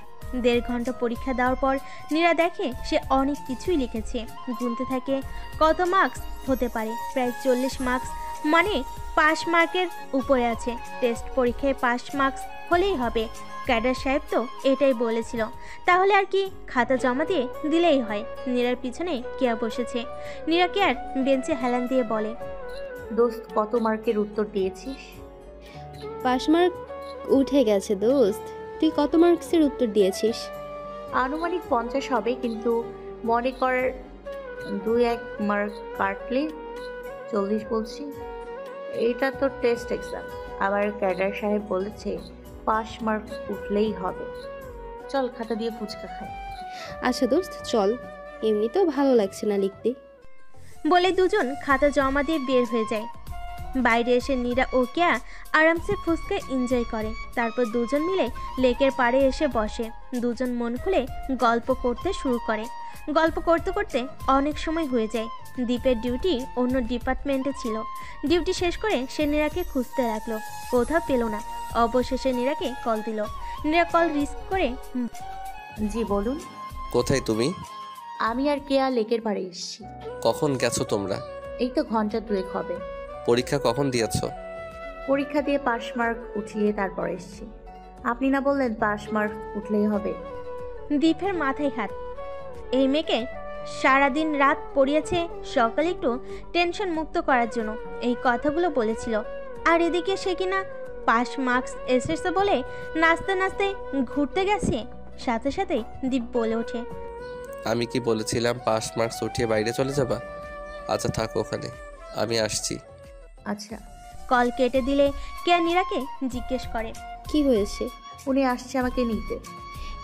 1.5 ঘন্টা পরীক্ষা দেওয়ার পর নীরা দেখে সে অনেক কিছুই লিখেছে। গুনতে থাকে কত মার্কস হতে পারে। প্রায় 40 মার্কস, মানে 5 মার্কের উপরে আছে। টেস্ট পরীক্ষায় 5 মার্কস হলেই হবে। ক্যাডার সাহেব তো এটাই বলেছিল। তাহলে আর কি, খাতা জমা দিয়ে দিলেই হয়। নীরার পিছনে কেয়া বসেছে। নীরা কেয়ার বেঞ্চে হেলান দিয়ে বলে, দোস্ত কত মার্কের উত্তর দিয়েছিস? 5 মার্ক উঠে গেছে দোস্ত। তুই কত মার্কসের উত্তর দিয়েছিস? আনুমানিক 50 হবে, কিন্তু মনে কর 2-1 মার্ক কাটলে 40 বলছি। এটা তো টেস্ট এক্সাম। আবার ক্যাডার সাহেব বলেছে 5 মার্ক উঠলেই হবে। চল খাতা দিয়ে ফুচকা খাই। আচ্ছা দোস্ত চল, এমনিতেও ভালো লাগছে না লিখতে। বলে দুজন খাতা জমা দিয়ে বের হয়ে যায়। বাইরে এসে নীরা ও কেয়া আরামসে ফুচকা এনজয় করে। তারপর দুজন মিলে লেকের পাড়ে এসে বসে। দুজন মন খুলে গল্প করতে শুরু করে। গল্প করতে করতে অনেক সময় হয়ে যায়। দীপের ডিউটি অন্য ডিপার্টমেন্টে ছিল। ডিউটি শেষ করে সে নীরাকে খুঁজতে লাগলো, কোথাও পেল না। অবশেষে নীরাকে কল দিল। নীরা কল রিসিভ করে, জি বলুন। কোথায় তুমি? আমি আর কেয়া লেকের পাড়ে এসেছি। কখন গেছো তোমরা? এই তো ঘন্টা 2 হবে। পরীক্ষা কখন দিয়েছো? পরীক্ষা দিয়ে 5 মার্ক উঠিয়ে তারপর এসেছি। আপনি না বললেন 5 মার্ক উঠলেই হবে? দীপের মাথায় হাত। এই মেয়েকে সারাদিন রাত পড়িয়েছে, সকালে একটু টেনশন মুক্ত করার জন্য এই কথাগুলো বলেছিল। আর এদিকে সে কিনা 5 মার্কস এসেছে বলে নাচতে নাচতে ঘুরতে গেছে। সাথে সাথে দীপ বলে ওঠে, আমি কি বলেছিলাম 5 মার্কস উঠিয়ে বাইরে চলে যাবা? আচ্ছা থাকো ওখানে, আমি আসছি। আচ্ছা। কল কেটে দিলে কে নীরাকে জিজ্ঞেস করে, কি হয়েছে? উনি আসছে আমাকে নিতে।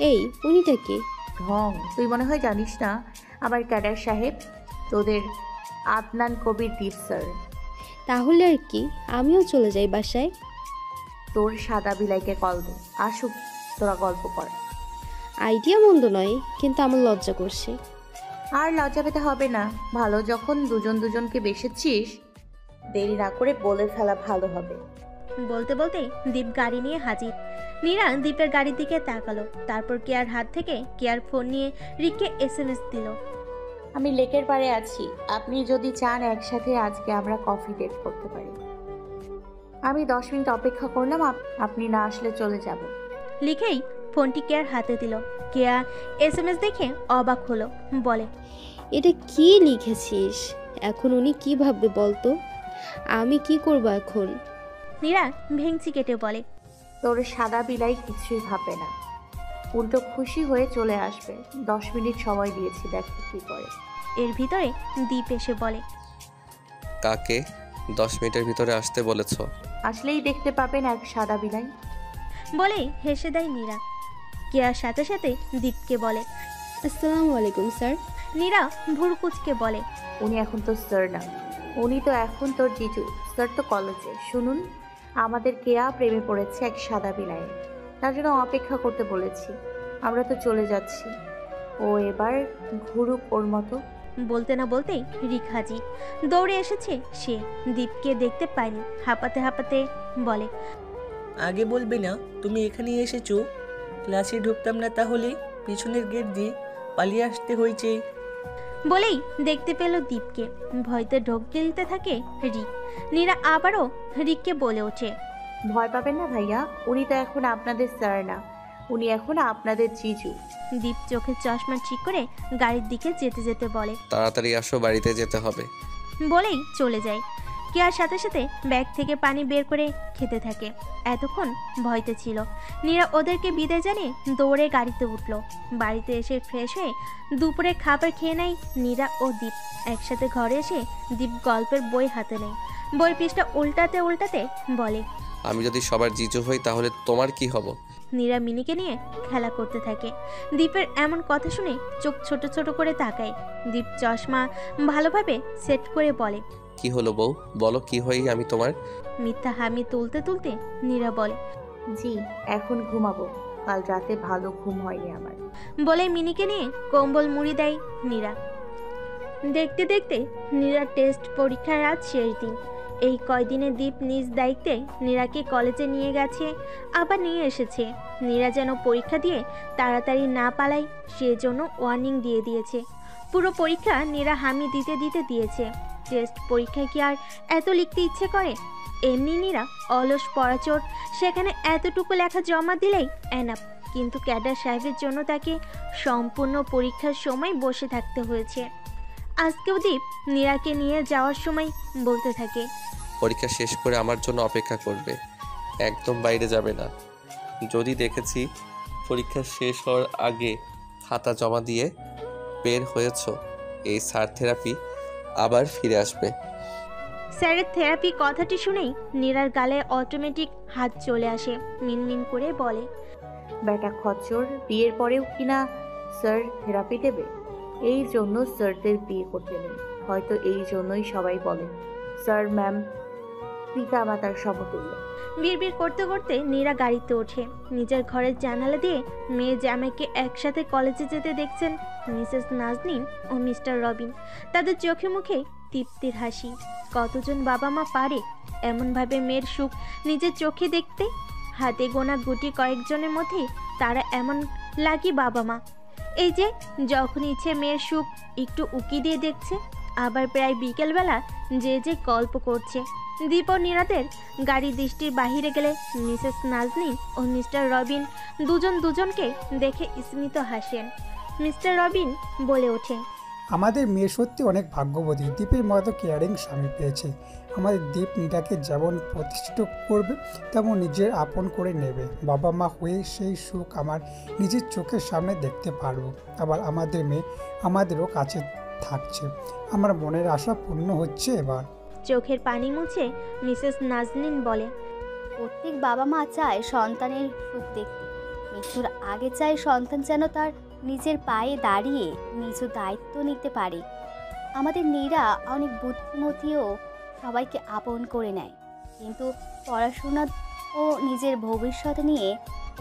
এই উনিটা কি? ঢং, তুই মনে হয় জানিস না। আমার ক্যাডার সাহেব, তোদের আদনান কবির দীপ স্যার। তাহলে আর কি, আমিও চলে যাই বাসায়। তোর সাদা বিলাইকে কল দে, আসুক, তোরা গল্প কর। আইডিয়া মন্দ নয়, কিন্তু আমার লজ্জা করছে। আর লজ্জা পেতে হবে না। ভালো যখন দুজন দুজনকে বেসেছিস, দেরি না করে বলে ফেলা ভালো হবে। বলতে বলতে দীপ গাড়ি নিয়ে হাজির। নীরা দীপের গাড়ির দিকে তাকালো। তারপর কেয়ার হাত থেকে কেয়ার ফোন নিয়ে রিককে SMS দিল, আমি লেকের পাড়ে আছি। আপনি যদি চান একসাথে আজকে আমরা কফি ডেট করতে পারি। আমি 10 মিনিট অপেক্ষা করলাম, আপনি না আসলে চলে যাব। লিখেই ফোনটি কেয়ার হাতে দিল। কেয়া SMS দেখে অবাক হলো, বলে, এটা কি লিখেছিস? এখন উনি কি ভাববে বলতো? আমি কি করব এখন? নীরা ভেংচি কেটে বলে, তোর সাদা বিলাই কিছুই ভাববে না, উল্টো খুশি হয়ে চলে আসবে। 10 মিনিট সময় দিয়েছি, দেখ কি করে। এর ভিতরে দীপ এসে বলে, কাকে 10 মিনিটের ভিতরে আসতে বলেছ? আসলেই দেখতে পাবেন এক সাদা বিলাই। বলেই হেসে দেয় নীরা। কেয়ার সাথে সাথে দীপকে বলে, আসসালামু আলাইকুম স্যার। নীরা ভুরকুচকে বলে, উনি এখন তো স্যার না, উনি তো এখন তোর জিজু। স্যার তো কলেজে। শুনুন, আমাদের কেয়া প্রেমে পড়েছে এক সাদা বিলায়ে, তার জন্য অপেক্ষা করতে বলেছি। আমরা তো চলে যাচ্ছি, ও এবার ঘুরুক ওর মতো। বলতে না বলতেই রিক হাজি দৌড়ে এসেছে। সে দীপকে দেখতে পায়নি, হাঁপাতে হাঁপাতে বলে, আগে বলবে না তুমি এখানেই এসেছো? ক্লাসে ঢুকতাম না তাহলে পিছনের গেট দিয়ে পালিয়ে আসতে হয়েছে। বলেই দেখতে পেল দীপকে। ভয়তে ঢোক গিলতে থাকে রিক। নীরা আবারও রিককে বলে ওঠে, ভয় পাবেন না ভাইয়া, উনি তো এখন আপনাদের স্যার না, উনি এখন আপনাদের জিজু। দীপ চোখের চশমা ঠিক করে গাড়ির দিকে যেতে যেতে বলে, তাড়াতাড়ি আসো, বাড়িতে যেতে হবে। বলেই চলে যায়। কেয়ার সাথে সাথে ব্যাগ থেকে পানি বের করে খেতে থাকে। এতক্ষণ ভয়তে ছিল। নীরা ওদেরকে বিদায় জানিয়ে দৌড়ে গাড়িতে উঠল। বাড়িতে এসে ফ্রেশ হয়ে দুপুরে খাবার খেয়ে নেয় নীরা ও দীপ। একসাথে ঘরে এসে দীপ গল্পের বই হাতে নেয়। বই পৃষ্ঠা উল্টাতে উল্টাতে বলে, আমি যদি সবার জিজু হই তাহলে তোমার কি হব? নীরা মিনিকে নিয়ে খেলা করতে থাকে। দীপের এমন কথা শুনে চোখ ছোট ছোট করে তাকায়। দীপ চশমা ভালোভাবে সেট করে বলে, কি হলো বউ, বলো কি হই আমি তোমার? মিথ্যা হামি তুলতে তুলতে নীরা বলে, জি এখন ঘুমাবো, কাল রাতে ভালো ঘুম হয়নি আমার। বলে মিনিকে নিয়ে কম্বল মুড়ি দেয় নীরা। দেখতে দেখতে নীরার টেস্ট পরীক্ষার আজ শেষ দিন। এই কয়দিনে দীপ নিজ দায়িত্বে নীরাকে কলেজে নিয়ে গেছে, আবার নিয়ে এসেছে। নীরা যেন পরীক্ষা দিয়ে তাড়াতাড়ি না পালায় সেজন্য ওয়ার্নিং দিয়ে দিয়েছে। পুরো পরীক্ষা নীরা হামি দিতে দিতে দিয়েছে। টেস্ট পরীক্ষায় কি আর এত লিখতে ইচ্ছে করে? এমনি নীরা অলস পড়াচোর, সেখানে এতটুকু লেখা জমা দিলেই এনাফ। কিন্তু ক্যাডার সাহেবের জন্য তাকে সম্পূর্ণ পরীক্ষার সময় বসে থাকতে হয়েছে। আজকেও দীপ নীরাকে নিয়ে যাওয়ার সময় বলতে থাকে, পরীক্ষা শেষ করে আমার জন্য অপেক্ষা করবে, একদম বাইরে যাবে না। যদি দেখেছি পরীক্ষা শেষ হওয়ার আগে খাতা জমা দিয়ে বের হয়েছ, এই স্যার থেরাপি আবার ফিরে আসবে। স্যারের থেরাপি কথাটি শুনেই নীরার গালে অটোমেটিক হাত চলে আসে। মিনমিন করে বলে, বেটা খচ্চর, বিয়ের পরেও কিনা স্যার থেরাপি দেবে? এই জন্য স্যারদের বিয়ে করতে নেই। হয়তো এই জন্যই সবাই বলে স্যার ম্যাম পিতা মাতার সমতুল্য। বিড়বিড় করতে করতে নীরা গাড়িতে ওঠে। নিজের ঘরের জানালা দিয়ে মেয়ে জামাইকে একসাথে কলেজে যেতে দেখছেন মিসেস নাজনীন ও মিস্টার রবিন। তাদের চোখে মুখে তৃপ্তির হাসি। কতজন বাবা মা পারে এমনভাবে মেয়ের সুখ নিজের চোখে দেখতে? হাতে গোনা গুটি কয়েকজনের মধ্যে তারা এমন লাগি বাবা মা। এই যে যখন ইচ্ছে মেয়ের সুখ একটু উকি দিয়ে দেখছে, আবার প্রায় বিকেলবেলা যে যে গল্প করছে। দীপ ও নীরাদের গাড়ি দৃষ্টির বাহিরে গেলে মিসেস নাজনীন ও মিস্টার রবিন দুজন দুজনকে দেখে স্মিত হাসেন। মিস্টার রবিন বলে ওঠে, আমাদের মেয়ে সত্যি অনেক ভাগ্যবতী, দীপের মতো কেয়ারিং স্বামী পেয়েছে। আমাদের দীপ নীরাকে যেমন প্রতিষ্ঠিত করবে তেমন নিজের আপন করে নেবে। বাবা মা হয়ে সেই সুখ আমার নিজের চোখের সামনে দেখতে পারবো। আবার আমাদের মেয়ে আমাদেরও কাছে থাকছে, আমার মনের আশা পূর্ণ হচ্ছে এবার। চোখের পানি মুছে মিসেস নাজনীন বলে, প্রত্যেক বাবা মা চায় সন্তানের সুখ দেখতে। মৃত্যুর আগে চায় সন্তান যেন তার নিজের পায়ে দাঁড়িয়ে নিজ দায়িত্ব নিতে পারে। আমাদের নীরা অনেক বুদ্ধিমতীও সবাইকে আপন করে নেয়, কিন্তু পড়াশোনা ও নিজের ভবিষ্যৎ নিয়ে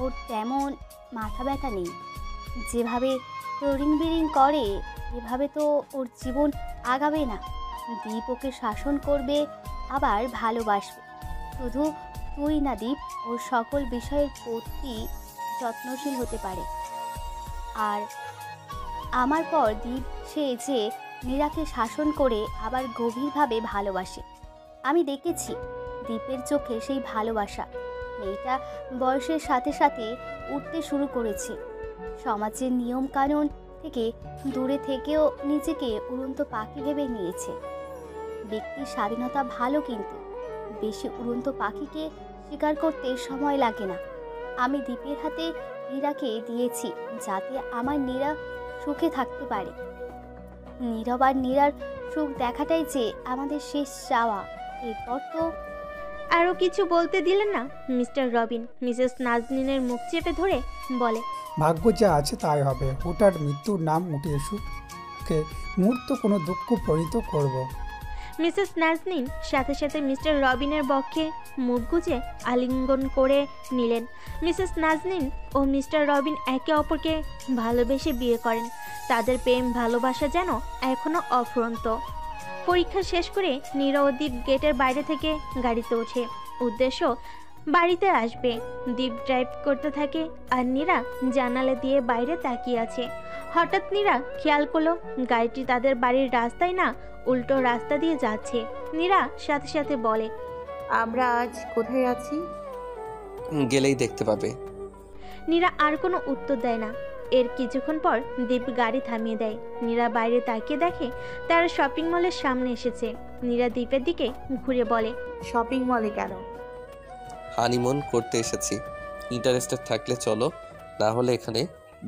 ওর তেমন মাথা ব্যথা নেই। যেভাবে তরিং বিরিং করে এভাবে তো ওর জীবন আগাবে না। দীপ ওকে শাসন করবে, আবার ভালোবাসবে। শুধু তুই না দীপ ওর সকল বিষয়ের প্রতি যত্নশীল হতে পারে। আর আমার পর দীপ সে যে নীরাকে শাসন করে আবার গভীরভাবে ভালোবাসে। আমি দেখেছি দীপের চোখে সেই ভালোবাসা। মেয়েটা বয়সের সাথে সাথে উঠতে শুরু করেছে। সমাজের নিয়ম কানুন থেকে দূরে থেকেও নিজেকে উড়ন্ত পাখি ভেবে নিয়েছে। ব্যক্তির স্বাধীনতা ভালো, কিন্তু বেশি উড়ন্ত পাখিকে শিকার করতে সময় লাগে না। আমি দীপের হাতে নীরাকে দিয়েছি যাতে আমার নীরা সুখে থাকতে পারে। নীরব আর নীরার সুখ দেখাটাই যে আমাদের শেষ চাওয়া। এরপর তো আরও কিছু বলতে দিলেন না মিস্টার রবিন। মিসেস নাজনীনের মুখ চেপে ধরে বলে, ভাগ্য যা আছে তাই হবে। হুটার মৃত্যুর নাম উঠে সুখকে মুহূর্ত কোনো দুঃখ পরিণত করব। মিসেস নাজনীন সাথে সাথে মিস্টার রবিনের বক্ষে মুখ গুজে আলিঙ্গন করে নিলেন। মিসেস নাজনীন ও মিস্টার রবিন একে অপরকে ভালোবেসে বিয়ে করেন। তাদের প্রেম ভালোবাসা যেন এখনও অফুরন্ত। পরীক্ষা শেষ করে নীরা ও দীপ গেটের বাইরে থেকে গাড়িতে ওঠে। উদ্দেশ্য বাড়িতে আসবে। দীপ ড্রাইভ করতে থাকে আর নীরা জানালা দিয়ে বাইরে তাকিয়ে আছে। হঠাৎ নীরা খেয়াল করলো গাড়িটি তাদের বাড়ির রাস্তায় না, উল্টো রাস্তা দিয়ে যাচ্ছে। নীরা সাথে সাথে বলে, আমরা আজ কোথায় আছি? গেলেই দেখতে পাবে। নীরা আর কোনো উত্তর দেয় না। এর কিছুক্ষণ পর দীপ গাড়ি থামিয়ে দেয়। নীরা বাইরে তাকিয়ে দেখে তারা শপিং মলের সামনে এসেছে। নীরা দীপের দিকে ঘুরে বলে, শপিং মলে কেন? হানিমুন করতে এসেছি। ইন্টারেস্টেড থাকলে চলো, না হলে এখানে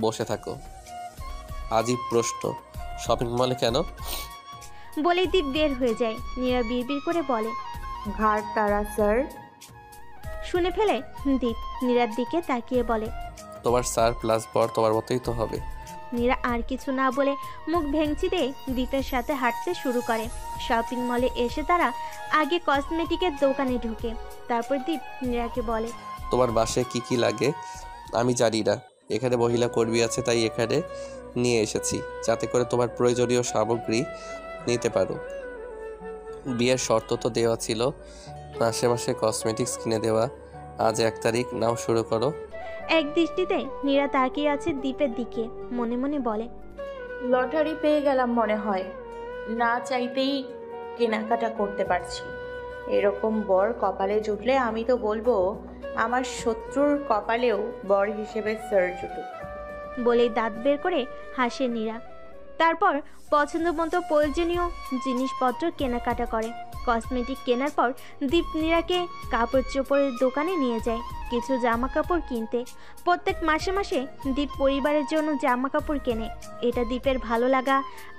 বসে থাকো। আজই প্রশ্ন, শপিং মলে কেন? বলেই দীপ বের হয়ে যায়। নীরা বিড়বিড় করে বলে, ঘাট তারা স্যার। শুনে ফেলে দীপ নীরার দিকে তাকিয়ে বলে, তোমার স্যার প্লাস বর তোমার মতোই তো হবে। নীরা আর কিছু না বলে মুখ ভেঙচি দিয়ে দীপের সাথে হাঁটতে শুরু করে। শপিং মলে এসে তারা আগে কসমেটিকের দোকানে ঢোকে। তারপর দীপ নীরাকে বলে, তোমার বাসায় কি কি লাগে আমি জানি না। এখানে মহিলা কর্মী আছে, তাই এখানে নিয়ে এসেছি যাতে করে তোমার প্রয়োজনীয় সামগ্রী নিতে পারো। বিয়ের শর্ত তো দেওয়া ছিল, মাসে মাসে কসমেটিক্স কিনে দেওয়া। আজ 1 তারিখ, নাও শুরু করো। এক দৃষ্টিতে নীরা তাকিয়ে আছে দীপের দিকে। মনে মনে বলে, লটারি পেয়ে গেলাম মনে হয়। না চাইতেই কেনাকাটা করতে পারছি। এরকম বর কপালে জুটলে আমি তো বলবো আমার শত্রুর কপালেও বর হিসেবে স্যার জুটুক। বলেই দাঁত বের করে হাসে নীরা। তারপর পছন্দ মতো প্রয়োজনীয় জিনিসপত্র কেনাকাটা করে। কসমেটিক কেনার পর দীপ নীরাকে কাপড় চোপড়ের দোকানে নিয়ে যায় কিছু জামা কাপড় কিনতে। প্রত্যেক মাসে মাসে দীপ পরিবারের জন্য জামা কাপড় কেনে। এটা দীপের ভালো লাগা,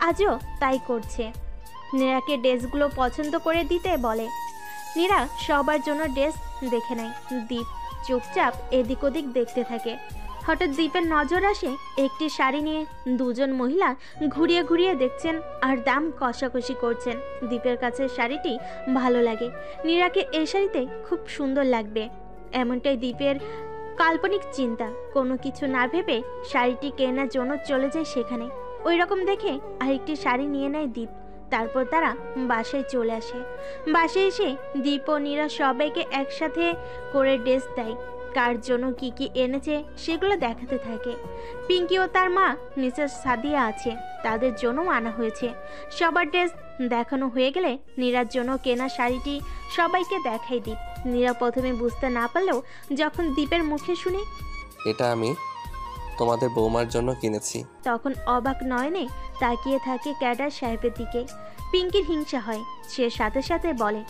আজও তাই করছে। নীরাকে ড্রেসগুলো পছন্দ করে দিতে বলে। নীরা সবার জন্য ড্রেস দেখে নেয়। দীপ চুপচাপ এদিক ওদিক দেখতে থাকে। হঠাৎ দীপের নজর আসে একটি শাড়ি নিয়ে দুজন মহিলা ঘুরিয়ে ঘুরিয়ে দেখছেন আর দাম কষাকষি করছেন। দীপের কাছে শাড়িটি ভালো লাগে। নীরাকে এই শাড়িতে খুব সুন্দর লাগবে, এমনটাই দীপের কাল্পনিক চিন্তা। কোনো কিছু না ভেবে শাড়িটি কেনার জন্য চলে যায় সেখানে। ওই রকম দেখে আরেকটি শাড়ি নিয়ে নেয় দীপ। তারপর তারা বাসায় চলে আসে। বাসায় এসে দীপ ও নীরা সবাইকে একসাথে করে ড্রেস দেয়। কার জন্য কি কি এনেছে সেগুলো দেখাতে থাকে। পিঙ্কি ও তার মা মিসেস সাদিয়া আছে, তাদের জন্যও আনা হয়েছে। সবার ড্রেস দেখানো হয়ে গেলে নীরার জন্য কেনা শাড়িটি সবাইকে দেখাই দীপ। নীরা প্রথমে বুঝতে না পারলেও যখন দীপের মুখে শুনে এটা আমি তোমাদের বৌমার জন্য কিনেছি, তখন অবাক নয়নে তাকিয়ে থাকে ক্যাডার সাহেবের দিকে। পিঙ্কির হিংসা হয়। সে সাথে সাথে বলে,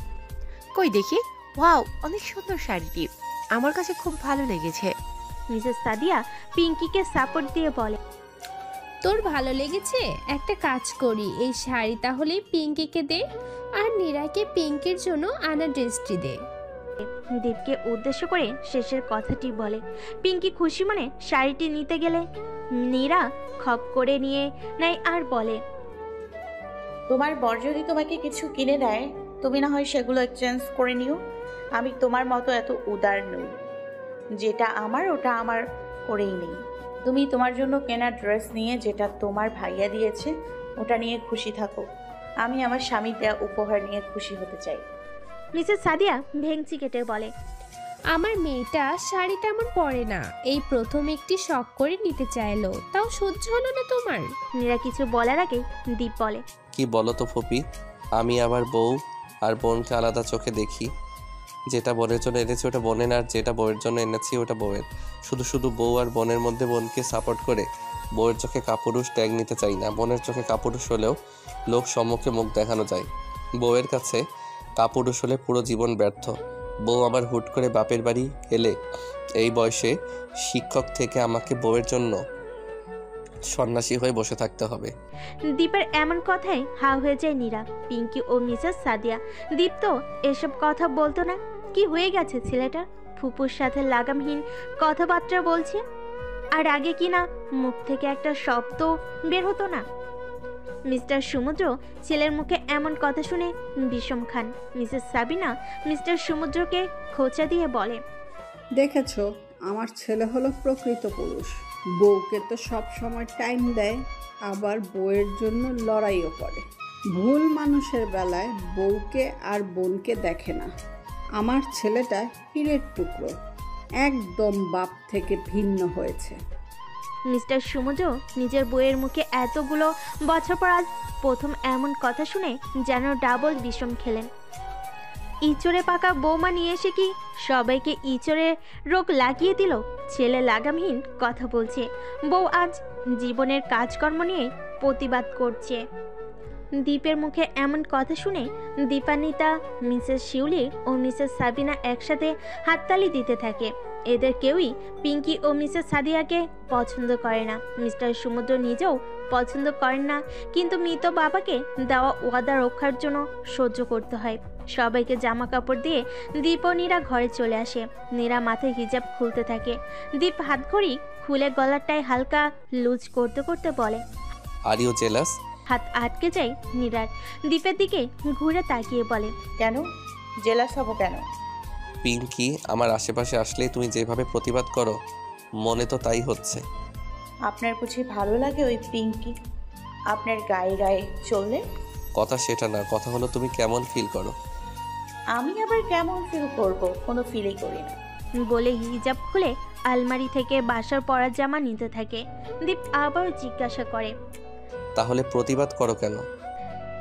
কই দেখি, ওয়াও অনেক সুন্দর শাড়িটি, আমার কাছে খুব ভালো লেগেছে। মিসেস সাদিয়া পিঙ্কিকে সাপোর্ট দিয়ে বলে, তোর ভালো লেগেছে? একটা কাজ করি, এই শাড়ি তাহলে পিঙ্কিকে দে আর নীরাকে পিঙ্কির জন্য আনা ড্রেসটি দে। দীপকে উদ্দেশ্য করে শেষের কথাটি বলে। পিঙ্কি খুশি মনে শাড়িটি নিতে গেলে নীরা খপ করে নিয়ে নেয় আর বলে, তোমার বর যদি তোমাকে কিছু কিনে দেয় তুমি না হয় সেগুলো এক্সচেঞ্জ করে নিও। আমি তোমার মতো এত উদার নই, যেটা আমার ওটা আমার করেই নেই। তুমি তোমার জন্য কেনা ড্রেস নিয়ে যেটা তোমার ভাইয়া দিয়েছে ওটা নিয়ে খুশি থাকো। আমি আমার স্বামীর দেয়া উপহার নিয়ে খুশি হতে চাই। মিসেস সাদিয়া ভেংচি কেটে বলে, আমার মেয়েটা শাড়ি তেমন পরে না, এই প্রথম একটি শখ করে নিতে চাইলো, তাও সহ্য হলো না তোমার? নীরা কিছু বলার আগে দীপ বলে, কি বলো তো ফুপি, আমি আমার বউ আর বোনকে আলাদা চোখে দেখি। যেটা বোনের জন্য এনেছি ওটা বোনের, আর যেটা বউয়ের জন্য এনেছি ওটা বউয়ের। শুধু শুধু বউ আর বোনের মধ্যে বোনকে সাপোর্ট করে বউয়ের চোখে কাপুরুষ ট্যাগ নিতে চাই না। বোনের চোখে কাপুরুষ হলেও লোক সম্মুখে মুখ দেখানো যায়, বউয়ের কাছে কাপুরুষ হলে পুরো জীবন ব্যর্থ। বউ আবার হুট করে বাপের বাড়ি গেলে এই বয়সে শিক্ষক থেকে আমাকে বউয়ের জন্য সন্ন্যাসী হয়ে বসে থাকতে হবে। দীপের এমন কথায় হা হয়ে যায় নীরা, পিঙ্কি ও মিসেস সাদিয়া। দীপ তো এসব কথা বলতো না, কি হয়ে গেছে ছেলেটা? ফুপুর সাথে লাগামহীন কথাবার্তা বলছে, আর আগে কি না মুখ থেকে একটা শব্দ বের হতো না। মিস্টার সমুদ্র ছেলের মুখে এমন কথা শুনে বিষম খান। মিসেস সাবিনা মিস্টার সমুদ্রকে খোঁচা দিয়ে বলে, দেখেছো, আমার ছেলে হলো প্রকৃত পুরুষ। বউকে তো সব সময় টাইম দেয়, আবার বউয়ের জন্য লড়াইও করে। ভুল মানুষের বেলায় বউকে আর বোনকে দেখে না। আমার ছেলেটা হীরের টুকরো, একদম বাপ থেকে ভিন্ন হয়েছে। মিস্টার সমুদ্র নিজের বইয়ের মুখে এতগুলো বছর পর আজ প্রথম এমন কথা শুনে যেন ডাবল বিষম খেলেন। ইঁচড়ে পাকা বৌমা নিয়ে এসে কি সবাইকে ইঁচড়ে রোগ লাগিয়ে দিল? ছেলে লাগামহীন কথা বলছে, বউ আজ জীবনের কাজকর্ম নিয়ে প্রতিবাদ করছে। দীপের মুখে এমন কথা শুনে দীপান্বিতা, মিসেস শিউলি ও মিসেস সাবিনা একসাথে হাততালি দিতে থাকে। এদের কেউই পিঙ্কি ও মিসেস সাদিয়াকে পছন্দ করে না। মিস্টার সমুদ্র নিজেও পছন্দ করেন না, কিন্তু মৃত বাবাকে দেওয়া ওয়াদা রক্ষার জন্য সহ্য করতে হয়। সবাইকে জামা কাপড় দিয়ে দীপ ও নীরা ঘরে চলে আসে। নীরা মাথায় হিজাব খুলতে থাকে। দীপ হাতঘড়ি খুলে গলাটায় হালকা লুজ করতে করতে বলে, আর ইউ জেলাস? হাত আটকে যায় নীরার। দীপের দিকে ঘুরে তাকিয়ে বলে, কেন জেলাস হব কেন? পিঙ্কি আমার আশেপাশে আসলেই তুমি যেভাবে প্রতিবাদ করো, মনে তো তাই হচ্ছে। আপনার বুঝি ভালো লাগে ওই পিঙ্কি আপনার গায়ে গায়ে চললে? কথা সেটা না, কথা হলো তুমি কেমন ফিল করো। আমি আবার কেমন ফিল করব? কোনো ফিলই করি না। বলে হিজাব খুলে আলমারি থেকে বাসার পরার জামা নিতে থাকে। দীপ আবার জিজ্ঞাসা করে, তাহলে প্রতিবাদ করো কেন?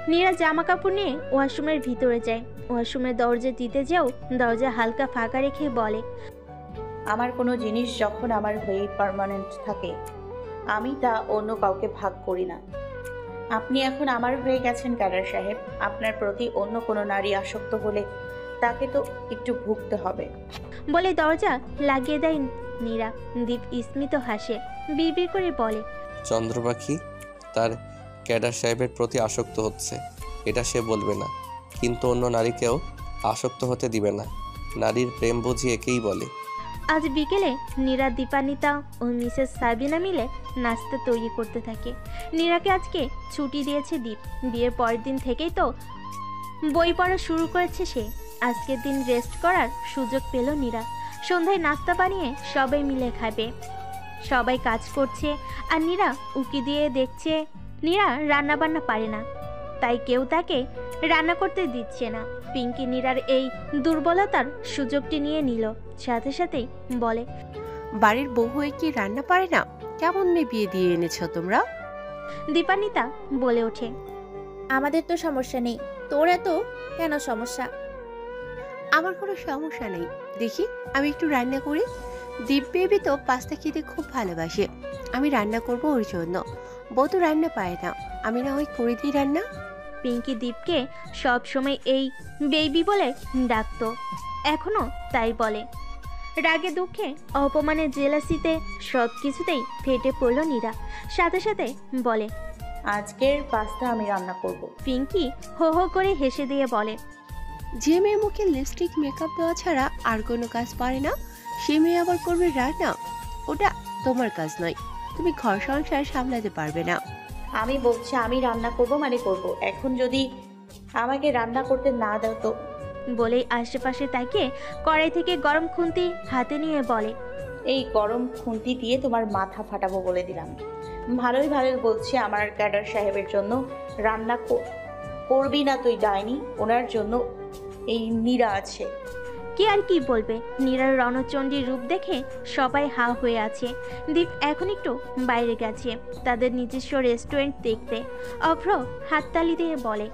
নীরা জামা কাপড় নিয়ে ওয়াশরুমের ভিতরে যায়। ওয়াশরুমের দরজা দিতে যেও দরজা হালকা ফাঁকা রেখে বলে, আমার কোনো জিনিস যখন আমার হয়ে পার্মানেন্ট থাকে, আমি তা অন্য কাউকে ভাগ করি না। আপনি এখন আমার হয়ে গেছেন ক্যাডার সাহেব। আপনার প্রতি অন্য কোনো নারী আসক্ত হলে তাকে তো একটু ভুগতে হবে। বলে দরজা লাগিয়ে দেয় নীরা। দীপ স্মিত হাসে, বিড়বিড় করে বলে, চন্দ্রপাখি তার ক্যাডার সাহেবের প্রতি আসক্ত হচ্ছে, এটা সে বলবে না, কিন্তু অন্য নারীকেও আসক্ত হতে দিবে না। নারীর প্রেম বুঝি একেই বলে। আজ বিকেলে নীরা, দীপান্বিতা ও মিসেস সাবিনা মিলে নাস্তা তৈরি করতে থাকে। নীরাকে আজকে ছুটি দিয়েছে দীপ। বিয়ের পরের দিন থেকেই তো বই পড়া শুরু করেছে সে। আজকের দিন রেস্ট করার সুযোগ পেল নীরা। সন্ধ্যায় নাস্তা বানিয়ে সবাই মিলে খাবে। সবাই কাজ করছে আর নীরা উকি দিয়ে দেখছে। নীরা রান্নাবান্না পারে না, তাই কেউ তাকে রান্না করতে দিচ্ছে না। পিঙ্কি নীরার এই দুর্বলতার সুযোগটি নিয়ে নিল, সাথে সাথেই বলে, বাড়ির বউ হয়ে কি রান্না পারে না? কেমন মেয়ে বিয়ে দিয়ে এনেছো তোমরা? দীপান্বিতা বলে ওঠে, আমাদের তো সমস্যা নেই, তোর এত কেন সমস্যা? আমার কোনো সমস্যা নেই, দেখি আমি একটু রান্না করি। দীপ বেবি তো পাস্তা খেতে খুব ভালোবাসে, আমি রান্না করবো ওর জন্য। বউ তো রান্না পায় না, আমি না হয় করে দিই রান্না। পিঙ্কি দীপকে সব সময় এই বেবি বলে ডাকতো, এখনো তাই বলে। রাগে দুঃখে অপমানে জেলাসিতে সব কিছুতেই ফেটে পড়ল নীরা। সাথে সাথে বলে, আজকের পাস্তা আমি রান্না করব। পিঙ্কি হো হো করে হেসে দিয়ে বলে, যে মেয়ে মুখে লিপস্টিক মেকআপ দেওয়া ছাড়া আর কোনো কাজ পারে না, সে মেয়ে আবার করবে রান্না? ওটা তোমার কাজ নয়, তুমি ঘর সংসার সামলাতে পারবে না। আমি বলছি আমি রান্না করব মানে করব। এখন যদি আমাকে রান্না করতে না দাও তো? বলেই আশেপাশে তাকিয়ে কড়াই থেকে গরম খুন্তি হাতে নিয়ে বলে, এই গরম খুন্তি দিয়ে তোমার মাথা ফাটাবো বলে দিলাম। ভালোই ভালোই বলছি, আমার ক্যাডার সাহেবের জন্য রান্না করবি না তুই ডাইনি। ওনার জন্য এই নীরা আছে। কি আর কি বলবে? নীরার রণচণ্ডীর রূপ দেখে সবাই হা হয়ে আছে। দীপ এখন একটু বাইরে গেছে তাদের নিজস্ব রেস্টুরেন্ট দেখতে। অভ্র হাততালি দিয়ে বলে,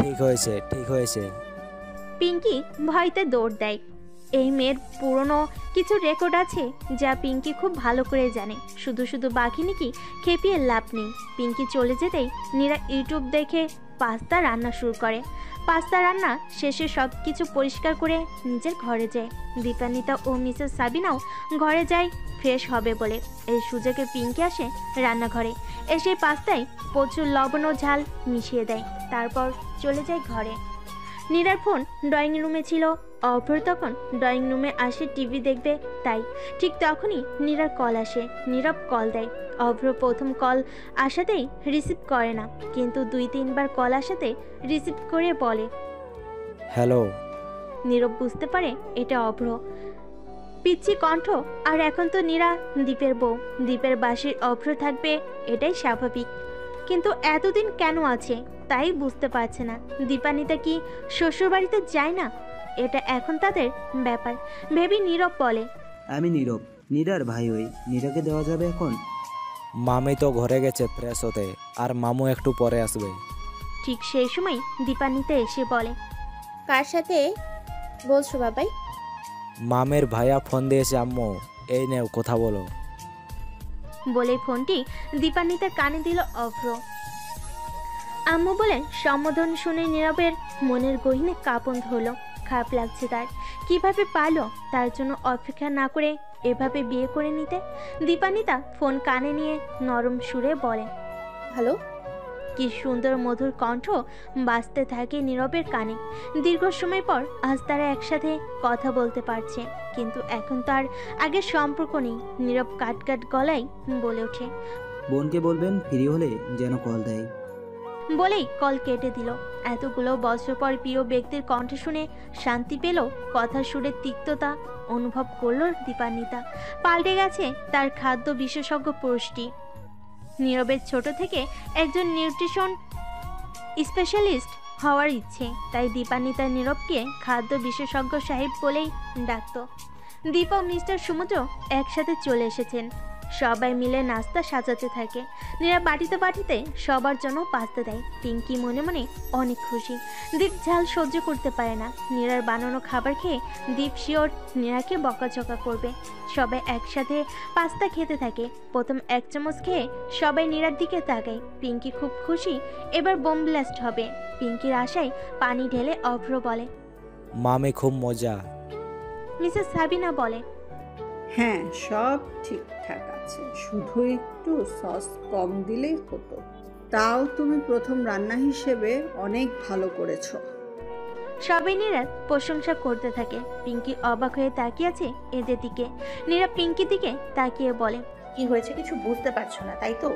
ঠিক হয়েছে, ঠিক হয়েছে। পিঙ্কি ভয়তে দৌড় দেয়। এই মেয়ের পুরনো কিছু রেকর্ড আছে যা পিঙ্কি খুব ভালো করে জানে। শুধু শুধু বাঘিনীকে খেপিয়ে লাভ নেই। পিঙ্কি চলে যেতেই নীরা ইউটিউব দেখে পাস্তা রান্না শুরু করে। পাস্তা রান্না শেষে সব কিছু পরিষ্কার করে নিজের ঘরে যায়। দীপান্বিতা ও মিসেস সাবিনাও ঘরে যায় ফ্রেশ হবে বলে। এই সুযোগে পিঙ্কি আসে রান্নাঘরে, এসে পাস্তায় প্রচুর লবণ ও ঝাল মিশিয়ে দেয়, তারপর চলে যায় ঘরে। নীরার ফোন ড্রয়িং রুমে ছিল। অভ্র তখন ড্রয়িং রুমে আসে টিভি দেখবে, তাই ঠিক তখনই নীরার কল আসে। নীরব কল দেয়। অভ্র প্রথম কল আসাতেই রিসিভ করে না, কিন্তু 2-3 বার কল আসাতে রিসিভ করে বলে হ্যালো। নীরব বুঝতে পারে এটা অভ্র। পিচ্ছি কণ্ঠ, আর এখন তো নীরা দীপের বউ, দীপের বাসির অভ্র থাকবে এটাই স্বাভাবিক, কিন্তু এতদিন কেন আছে তাই বুঝতে পারছে না। দীপান্বিতা কি শ্বশুরবাড়িতে যায় না? এটা এখন তাদের ব্যাপার ভেবে নীরব বলে, আমি নীরব, নীরার ভাই হই, নীরাকে দেওয়া যাবে এখন? মামি তো ঘরে গেছে ফ্রেশ হতে, আর মামু একটু পরে আসবে। ঠিক সেই সময় দীপান্বিতা এসে বলে, কার সাথে বলছো বাবাই? মামের ভাইয়া ফোন দিয়েছে আম্মু, এই নেও কথা বলো। বলে ফোনটি দীপান্বিতার কানে দিল অভ্র। আম্মু বলেন সম্বোধন শুনে নীরবের মনের গহীনে কাঁপন হলো। খারাপ লাগছে তার, কিভাবে পারলো তার জন্য অপেক্ষা না করে এভাবে বিয়ে করে নিতে। দীপান্বিতা ফোন কানে নিয়ে নরম সুরে বলে, হ্যালো। কি সুন্দর মধুর কণ্ঠ বাজতে থাকে নীরবের কানে। দীর্ঘ সময় পর আজ তারা একসাথে কথা বলতে পারছে, কিন্তু এখন তার আগের সম্পর্ক নেই। নীরব কাট কাট গলায় বলে ওঠে, বোনকে বলবেন ফ্রি হলে যেন কল দেয়। বলেই কল কেটে দিল। এতগুলো বছর পর প্রিয় ব্যক্তির কণ্ঠ শুনে শান্তি পেল, কথার সুরে তিক্ততা অনুভব করল দীপান্বিতা। পাল্টে গেছে তার খাদ্য বিশেষজ্ঞ পুরুষটি। নীরবের ছোট থেকে একজন নিউট্রিশন স্পেশালিস্ট হওয়ার ইচ্ছে, তাই দীপান্বিতা নীরবকে খাদ্য বিশেষজ্ঞ সাহেব বলেই ডাকত। দীপ ও মিস্টার সমুদ্র একসাথে চলে এসেছেন। সবাই মিলে নাস্তা সাজাতে থাকে। নীরা বাটিতে বাটিতে সবার জন্য পাস্তা দেয়। পিঙ্কি মনে মনে অনেক খুশি। দীপ ঝাল সহ্য করতে পারে না। নীরার বানানো খাবার খেয়ে দীপ শিওর নীরাকে বকাঝকা করবে। সবাই একসাথে পাস্তা খেতে থাকে। প্রথম 1 চামচ খেয়ে সবাই নীরার দিকে তাকায়। পিঙ্কি খুব খুশি, এবার বোম ব্লাস্ট হবে। পিঙ্কির আশায় পানি ঢেলে অভ্র বলে, মামি খুব মজা। মিসেস সাবিনা বলে, হ্যাঁ সব ঠিকঠাক আছে, শুধু একটু সস কম দিলেই হতো। তাও তুমি প্রথম রান্না হিসেবে অনেক ভালো করেছো। সবাই নীরার প্রশংসা করতে থাকে। পিঙ্কি অবাক হয়ে তাকিয়ে আছে এদের দিকে। নীরা পিঙ্কির দিকে তাকিয়ে বলে, কি হয়েছে কিছু বুঝতে পারছো না তাই তো?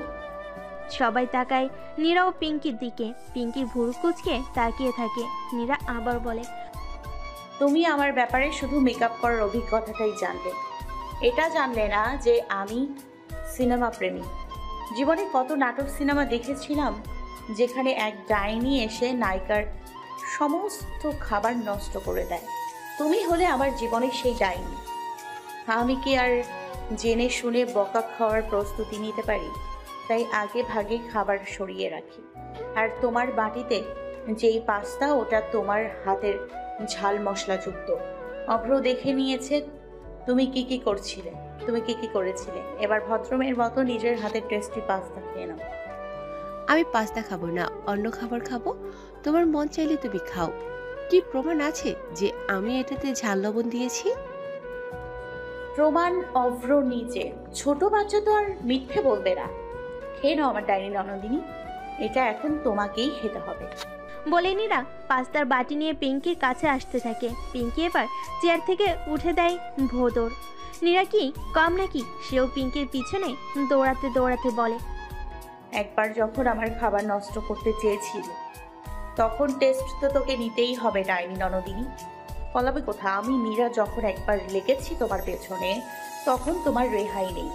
সবাই তাকায় নীরা ও পিঙ্কির দিকে। পিঙ্কির ভুরু কুচকে তাকিয়ে থাকে। নীরা আবার বলে, তুমি আমার ব্যাপারে শুধু মেকআপ করার অভিজ্ঞতাটাই জানলে, এটা জানলে না যে আমি সিনেমা প্রেমী। জীবনে কত নাটক সিনেমা দেখেছিলাম যেখানে এক ডাইনি এসে নায়িকার সমস্ত খাবার নষ্ট করে দেয়। তুমি হলে আমার জীবনে সেই ডাইনি। আমি কি আর জেনে শুনে বকা খাওয়ার প্রস্তুতি নিতে পারি? তাই আগে ভাগে খাবার সরিয়ে রাখি। আর তোমার বাটিতে যেই পাস্তা, ওটা তোমার হাতের ঝাল মশলাযুক্ত। অভ্র দেখে নিয়েছে তুমি কি কি করছিলে, তুমি কি কি করেছিলে। এবার ভদ্রমের মতো নিজের হাতের টেস্টি পাস্তা খেয়ে নাও। আমি পাস্তা খাবো না, অন্য খাবার খাবো। তোমার মন চাইলে তুমি খাও। কি প্রমাণ আছে যে আমি এটাতে ঝাল লবণ দিয়েছি? প্রমাণ অভ্র নিজে। ছোট বাচ্চা তো আর মিথ্যে বলবে না। খেয়ে নাও আমার ডাইনি ননদিনী, এটা এখন তোমাকেই খেতে হবে। বলে নীরা পাস্তার বাটি নিয়ে পিঙ্কির কাছে আসতে থাকে। পিঙ্কি এবার চেয়ার থেকে উঠে দেয় ভোদর। নীরা কি কম নাকি? সেও পিঙ্কির পিছনে দৌড়াতে দৌড়াতে বলে, একবার যখন আমার খাবার নষ্ট করতে চেয়েছিল তখন টেস্ট তো তোকে নিতেই হবে ডাইনি ননদিনী। পলাবে কোথা? আমি নীরা যখন একবার লেগেছি তোমার পেছনে তখন তোমার রেহাই নেই।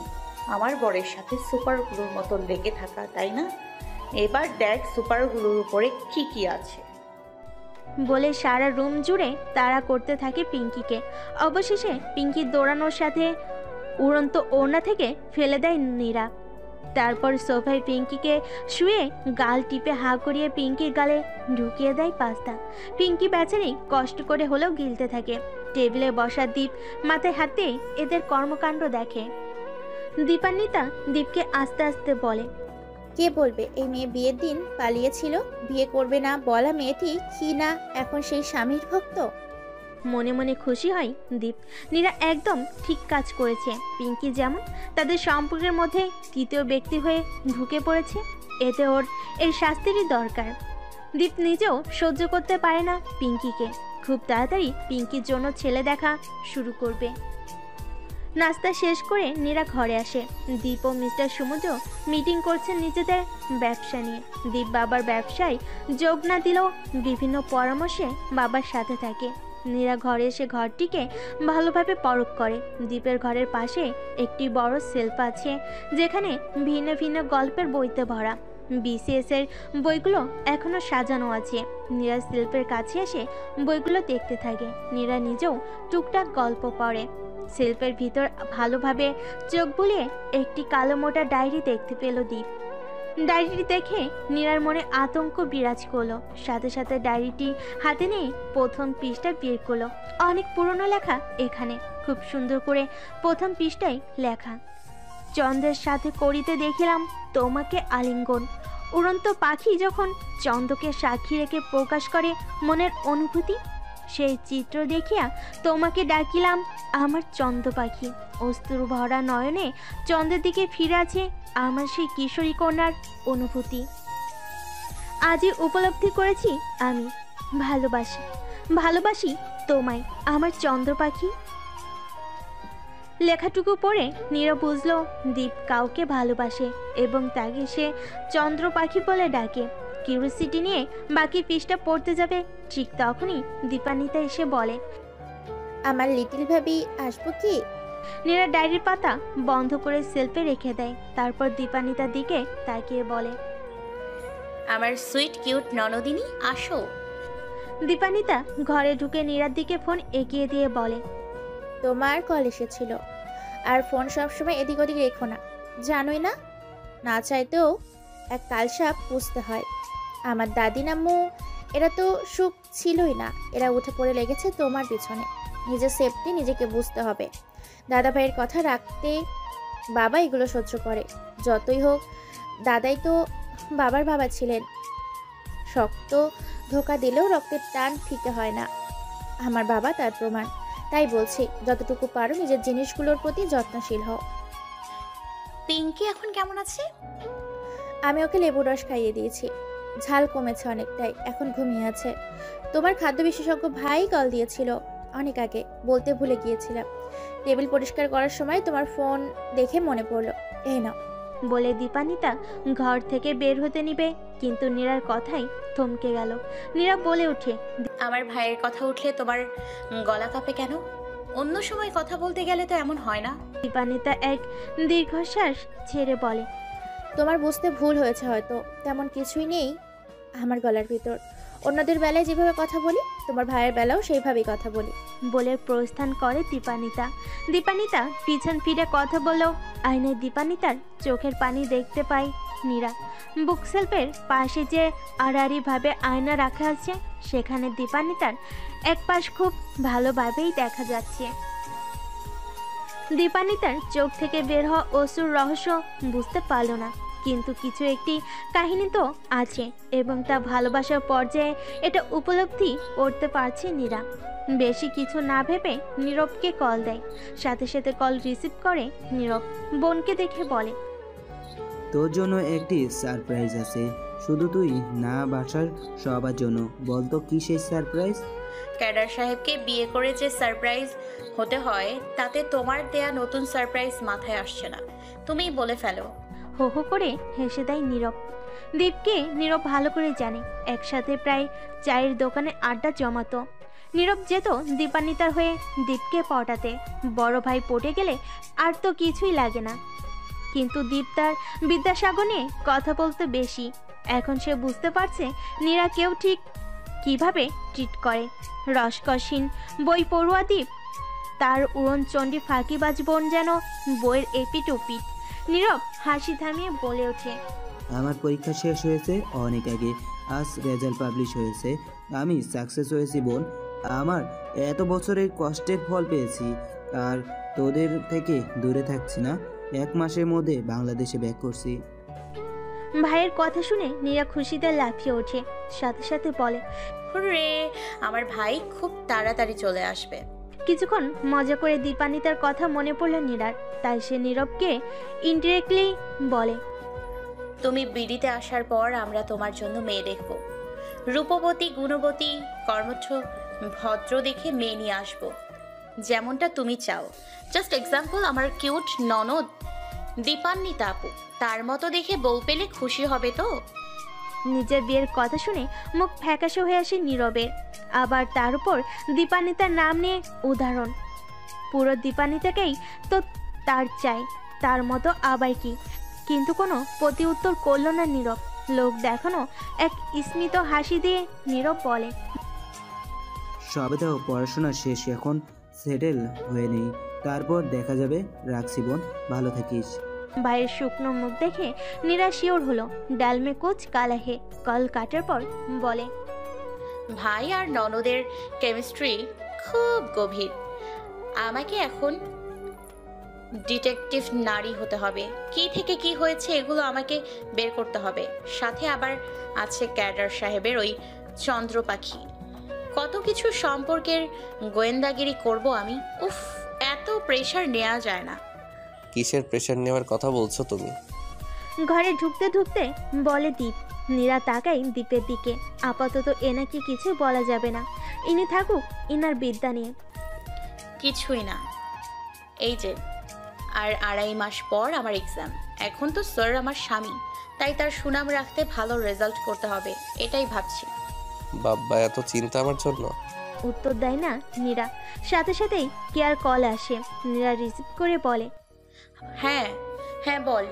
আমার বরের সাথে সুপার গ্লুর মতো লেগে থাকা, তাই না? এবার দেখ সুপার গ্লুর উপরে কি কি আছে। বলে সারা রুম জুড়ে তাড়া করতে থাকে পিঙ্কিকে। অবশেষে পিঙ্কির দৌড়ানোর সাথে উড়ন্ত ওড়না থেকে ফেলে দেয় নীরা। তারপর সোফায় পিঙ্কিকে শুয়ে গাল টিপে হা করিয়ে পিঙ্কির গালে ঢুকিয়ে দেয় পাস্তা। পিঙ্কি বেচারি কষ্ট করে হলেও গিলতে থাকে। টেবিলে বসা দীপ মাথায় হাত দিয়ে এদের কর্মকাণ্ড দেখে। দীপান্বিতা দীপকে আস্তে আস্তে বলে, কে বলবে এই মেয়ে বিয়ের দিন পালিয়েছিল? বিয়ে করবে না বলা মেয়েটি কি না এখন সেই স্বামীর ভক্ত? মনে মনে খুশি হয় দীপ। নীরা একদম ঠিক কাজ করেছে। পিঙ্কি যেমন তাদের সম্পর্কের মধ্যে তৃতীয় ব্যক্তি হয়ে ঢুকে পড়েছে, এতে ওর এই শাস্তিরই দরকার। দীপ নিজেও সহ্য করতে পারে না পিঙ্কিকে। খুব তাড়াতাড়ি পিঙ্কির জন্য ছেলে দেখা শুরু করবে। নাস্তা শেষ করে নীরা ঘরে আসে। দীপ ও মিস্টার সমুদ্র মিটিং করছেন নিজেদের ব্যবসা নিয়ে। দীপ বাবার ব্যবসায় যোগ না দিলেও বিভিন্ন পরামর্শে বাবার সাথে থাকে। নীরা ঘরে এসে ঘরটিকে ভালোভাবে পরখ করে। দীপের ঘরের পাশে একটি বড় সেলফ আছে, যেখানে ভিন্ন ভিন্ন গল্পের বইতে ভরা। BCS এর বইগুলো এখনো সাজানো আছে। নীরা সেলফের কাছে এসে বইগুলো দেখতে থাকে। নীরা নিজেও টুকটাক গল্প পড়ে। সেলফের ভিতর ভালোভাবে চোখ বুলিয়ে একটি কালো মোটা ডায়েরি দেখতে পেল দীপ। ডায়েরিটি দেখে নীরার মনে আতঙ্ক বিরাজ করলো। সাথে সাথে ডায়েরিটি হাতে নিয়ে প্রথম পৃষ্ঠা বের করলো। অনেক পুরনো লেখা এখানে, খুব সুন্দর করে প্রথম পৃষ্ঠায় লেখা, চন্দ্রের সাথে করিতে দেখিলাম তোমাকে আলিঙ্গন। উড়ন্ত পাখি যখন চন্দ্রকে সাক্ষী রেখে প্রকাশ করে মনের অনুভূতি, সেই চিত্র দেখিয়া তোমাকে ডাকিলাম আমার চন্দ্র পাখি। অস্ত্র ভরা নয়নে চন্দ্রের দিকে ফিরে আছে আমার সেই কিশোরী কন্যার অনুভূতি। আজই উপলব্ধি করেছি আমি ভালোবাসি, ভালোবাসি তোমায় আমার চন্দ্র পাখি। লেখাটুকু পড়ে নীরা বুঝল দীপ কাউকে ভালোবাসে এবং তাকে সে চন্দ্র পাখি বলে ডাকে। কিউরিসিটি নিয়ে বাকি পৃষ্ঠা পড়তে যাবে, ঠিক তখনই দীপান্বিতা এসে বলে, আমার লিটল ভাবি আসবো কি? নীরা ডায়েরির পাতা বন্ধ করে সেলফে রেখে দেয়। তারপর দীপান্বিতার দিকে তাকিয়ে বলে, আমার সুইট কিউট ননদিনী আসো। দীপান্বিতা ঘরে ঢুকে নীরার দিকে ফোন এগিয়ে দিয়ে বলে, তোমার কল এসেছিল, আর ফোন সবসময় এদিক ওদিক রেখো না, জানোই না? না চাইতেও এক কালসাপ পুষতে হয়। আমার দাদি নাম্মু এরা তো সুখ ছিলই না, এরা উঠে পড়ে লেগেছে তোমার পিছনে। নিজের সেফটি নিজেকে বুঝতে হবে। দাদা ভাইয়ের কথা রাখতে বাবা এগুলো সহ্য করে। যতই হোক দাদাই তো বাবার বাবা ছিলেন। শক্ত ধোকা দিলেও রক্তের টান ফিকে হয় না, আমার বাবা তার প্রমাণ। তাই বলছি যতটুকু পারো নিজের জিনিসগুলোর প্রতি যত্নশীল হও। পিঙ্কি এখন কেমন আছে? আমি ওকে লেবুর রস খাইয়ে দিয়েছি, ঝাল কমেছে অনেকটাই, এখন ঘুমিয়ে আছে। তোমার খাদ্য বিশেষজ্ঞ ভাই কল দিয়েছিল অনেক আগে, বলতে ভুলে গিয়েছিলাম। টেবিল পরিষ্কার করার সময় তোমার ফোন দেখে মনে পড়লো, এই নাও। বলে দীপান্বিতা ঘর থেকে বের হতে নিবে, কিন্তু নীরার কথাই থমকে গেল। নীরা বলে ওঠে, আমার ভাইয়ের কথা উঠলে তোমার গলা কাঁপে কেন? অন্য সময় কথা বলতে গেলে তো এমন হয় না। দীপান্বিতা এক দীর্ঘশ্বাস ছেড়ে বলে, তোমার বুঝতে ভুল হয়েছে হয়তো, তেমন কিছুই নেই আমার গলার ভিতর। অন্যদের বেলায় যেভাবে কথা বলি তোমার ভাইয়ের বেলাও সেইভাবেই কথা বলি। বলে প্রস্থান করে দীপান্বিতা। দীপান্বিতা পিছন ফিরে কথা বললেও আয়নায় দীপান্বিতার চোখের পানি দেখতে পায় নীরা। বুকশেলফের পাশে যে আড়াআড়িভাবে আয়না রাখা আছে, সেখানে দীপান্বিতার এক পাশ খুব ভালোভাবেই দেখা যাচ্ছে। দীপান্বিতার চোখ থেকে বের হওয়া অশ্রুর রহস্য বুঝতে পারল না, কিন্তু কিছু একটি কাহিনী তো আছে এবং তা ভালোবাসার পর্যায়ে এটা উপলব্ধি করতে পারছে নীরা। বেশি কিছু না ভেবে নীরবকে কল দেয়। সাথে সাথে কল রিসিভ করে নীরব বোনকে দেখে বলে, তোর জন্য একটি সারপ্রাইজ আছে, শুধু তুই না বাসার সবার জন্য। বলতো কি সেই সারপ্রাইজ? ক্যাডার সাহেবকে বিয়ে করে যে সারপ্রাইজ হতে হয়, তাতে তোমার দেয়া নতুন সারপ্রাইজ মাথায় আসছে না, তুমিই বলে ফেলো। হো হো করে হেসে দেয় নীরব। দীপকে নীরব ভালো করে জানে, একসাথে প্রায় চায়ের দোকানে আড্ডা জমাতো। নীরব যেত দীপান্বিতার হয়ে দীপকে পটাতে, বড় ভাই পটে গেলে আর তো কিছুই লাগে না। কিন্তু দীপ তার বিদ্যাসাগর নিয়ে কথা বলতে বেশি। এখন সে বুঝতে পারছে নীরা কেউ ঠিক কিভাবে ট্রিট করে। রসকসীন বই পড়ুয়া দীপ, তার উড়নচণ্ডী ফাঁকিবাজ বোন যেন বইয়ের এপিট ওপিট। নীরব হাসি থামিয়ে বলে ওঠে, আমার পরীক্ষা শেষ হয়েছে অনেক আগে। আজ রেজাল্ট পাবলিশ হয়েছে। আমি সাকসেস হয়েছি বোন। আমার এত বছরের কষ্টের ফল পেয়েছি। আর তোদের থেকে দূরে থাকছি না। 1 মাসের মধ্যে বাংলাদেশে ব্যাক করছি। ভাইয়ের কথা শুনে নীরা খুশিতে লাফিয়ে ওঠে, সাথে সাথে বলে, রে আমার ভাই খুব তাড়াতাড়ি চলে আসবে। কিছুক্ষণ মজা করে দীপান্বিতার কথা মনে পড়ল নীরার, তাই সে নীরবকে ইনডিরেক্টলি বলে, তুমি বিড়িতে আসার পর আমরা তোমার জন্য মেয়ে দেখব। রূপবতী, গুণবতী, কর্মঠ, ভদ্র দেখে মেয়ে নিয়ে আসবো, যেমনটা তুমি চাও। জাস্ট এক্সাম্পল, আমার কিউট ননদ দীপান্বিতা আপু, তার মতো দেখে বউ পেলে খুশি হবে তো? নিজের বিয়ের কথা শুনে মুখ ফ্যাকাশে হয়ে আসে নীরবের। আবার তার উপর দীপান্বিতার নাম নিয়ে উদাহরণ। পুরো দীপান্বিতাকেই তো তার চাই, তার মতো আবার কি? কিন্তু কোনো প্রতি উত্তর করল না নীরব। লোক দেখানো এক স্মিত হাসি দিয়ে নীরব বলে, সবে তো পড়াশোনা শেষ, এখন সেটেল হয়ে নেই, তারপর দেখা যাবে। রাখছি বোন, ভালো থাকিস। ভাইয়ের শুকনো মুখ দেখে নীরা শিওর হলো। ডাল মে কুচ কালা হে। কল কাটার পর বলে, ভাই আর ননদের কেমিস্ট্রি খুব গভীর। আমাকে এখন ডিটেকটিভ নারী হতে হবে। কি থেকে কি হয়েছে এগুলো আমাকে বের করতে হবে। সাথে আবার আছে ক্যাডার সাহেবের ওই চন্দ্র পাখি। কত কিছু সম্পর্কের গোয়েন্দাগিরি করব আমি। উফ, এত প্রেশার নেওয়া যায় না। কিসের প্রেশার নেওয়ার কথা বলছো তুমি? ঘরে ঢুকতে ঢুকতে বলে দীপ। নীরা তাকাই দীপের দিকে। আপাতত এনাকে কিছু বলা যাবে না, ইনি থাকুক ইনার বিদ্যা নিয়ে। কিছুই না, এই যে আর 2.5 মাস পর আমার এক্সাম। এখন তো স্যার আমার স্বামী, তাই তার সুনাম রাখতে ভালো রেজাল্ট করতে হবে, এটাই ভাবছি। বাবা, এত চিন্তা আমার জন্য? উত্তর দেয় না নীরা। সাথে সাথেই কেয়ার কল আসে। নীরা রিসিভ করে বলে, হ্যাঁ হ্যাঁ বল।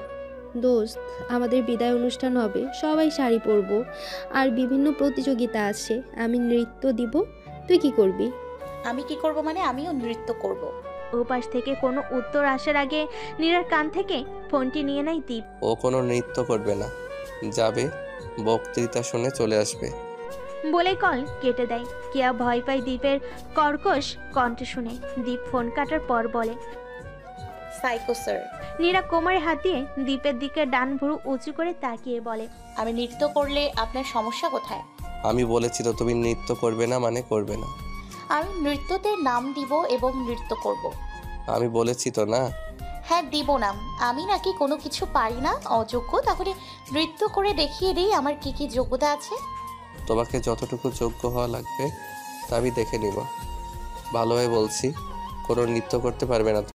দোস্ত, আমাদের বিদায় অনুষ্ঠান হবে, সবাই শাড়ি পরবো আর বিভিন্ন প্রতিযোগিতা আছে। আমি নৃত্য দিব, তুই কি করবি? আমি কি করব মানে? আমিও নৃত্য করব। ওপাশ থেকে কোনো উত্তর আসার আগে নীরার কান থেকে ফোনটি নিয়ে নেয় দীপ। ও কোনো নৃত্য করবে না, যাবে বক্তৃতা শুনে চলে আসবে বলে কল কেটে দেয়। কেয়া ভয় পায় দীপের কর্কশ কণ্ঠ শুনে। দীপ ফোন কাটার পর বলে, সাইকো স্যার। নীরা কোমরে হাত দিয়ে দীপের দিকে ডান ভুরু উঁচু করে তাকিয়ে বলে, আমি নৃত্য করলে আপনার সমস্যা কোথায়? আমি বলেছি তো তুমি নৃত্য করবে না মানে করবে না। আমি নৃত্যতে নাম দিব এবং নৃত্য করব। আমি বলেছি তো না। হ্যাঁ দিব নাম। আমি নাকি কোনো কিছু পারি না, অযোগ্য? তাহলে নৃত্য করে দেখিয়ে দিই আমার কি কি যোগ্যতা আছে। তোমাকে যতটুকু যোগ্য হওয়া লাগবে তা আমি দেখে নিব। ভালোভাবে বলছি, কোনো নৃত্য করতে পারবে না।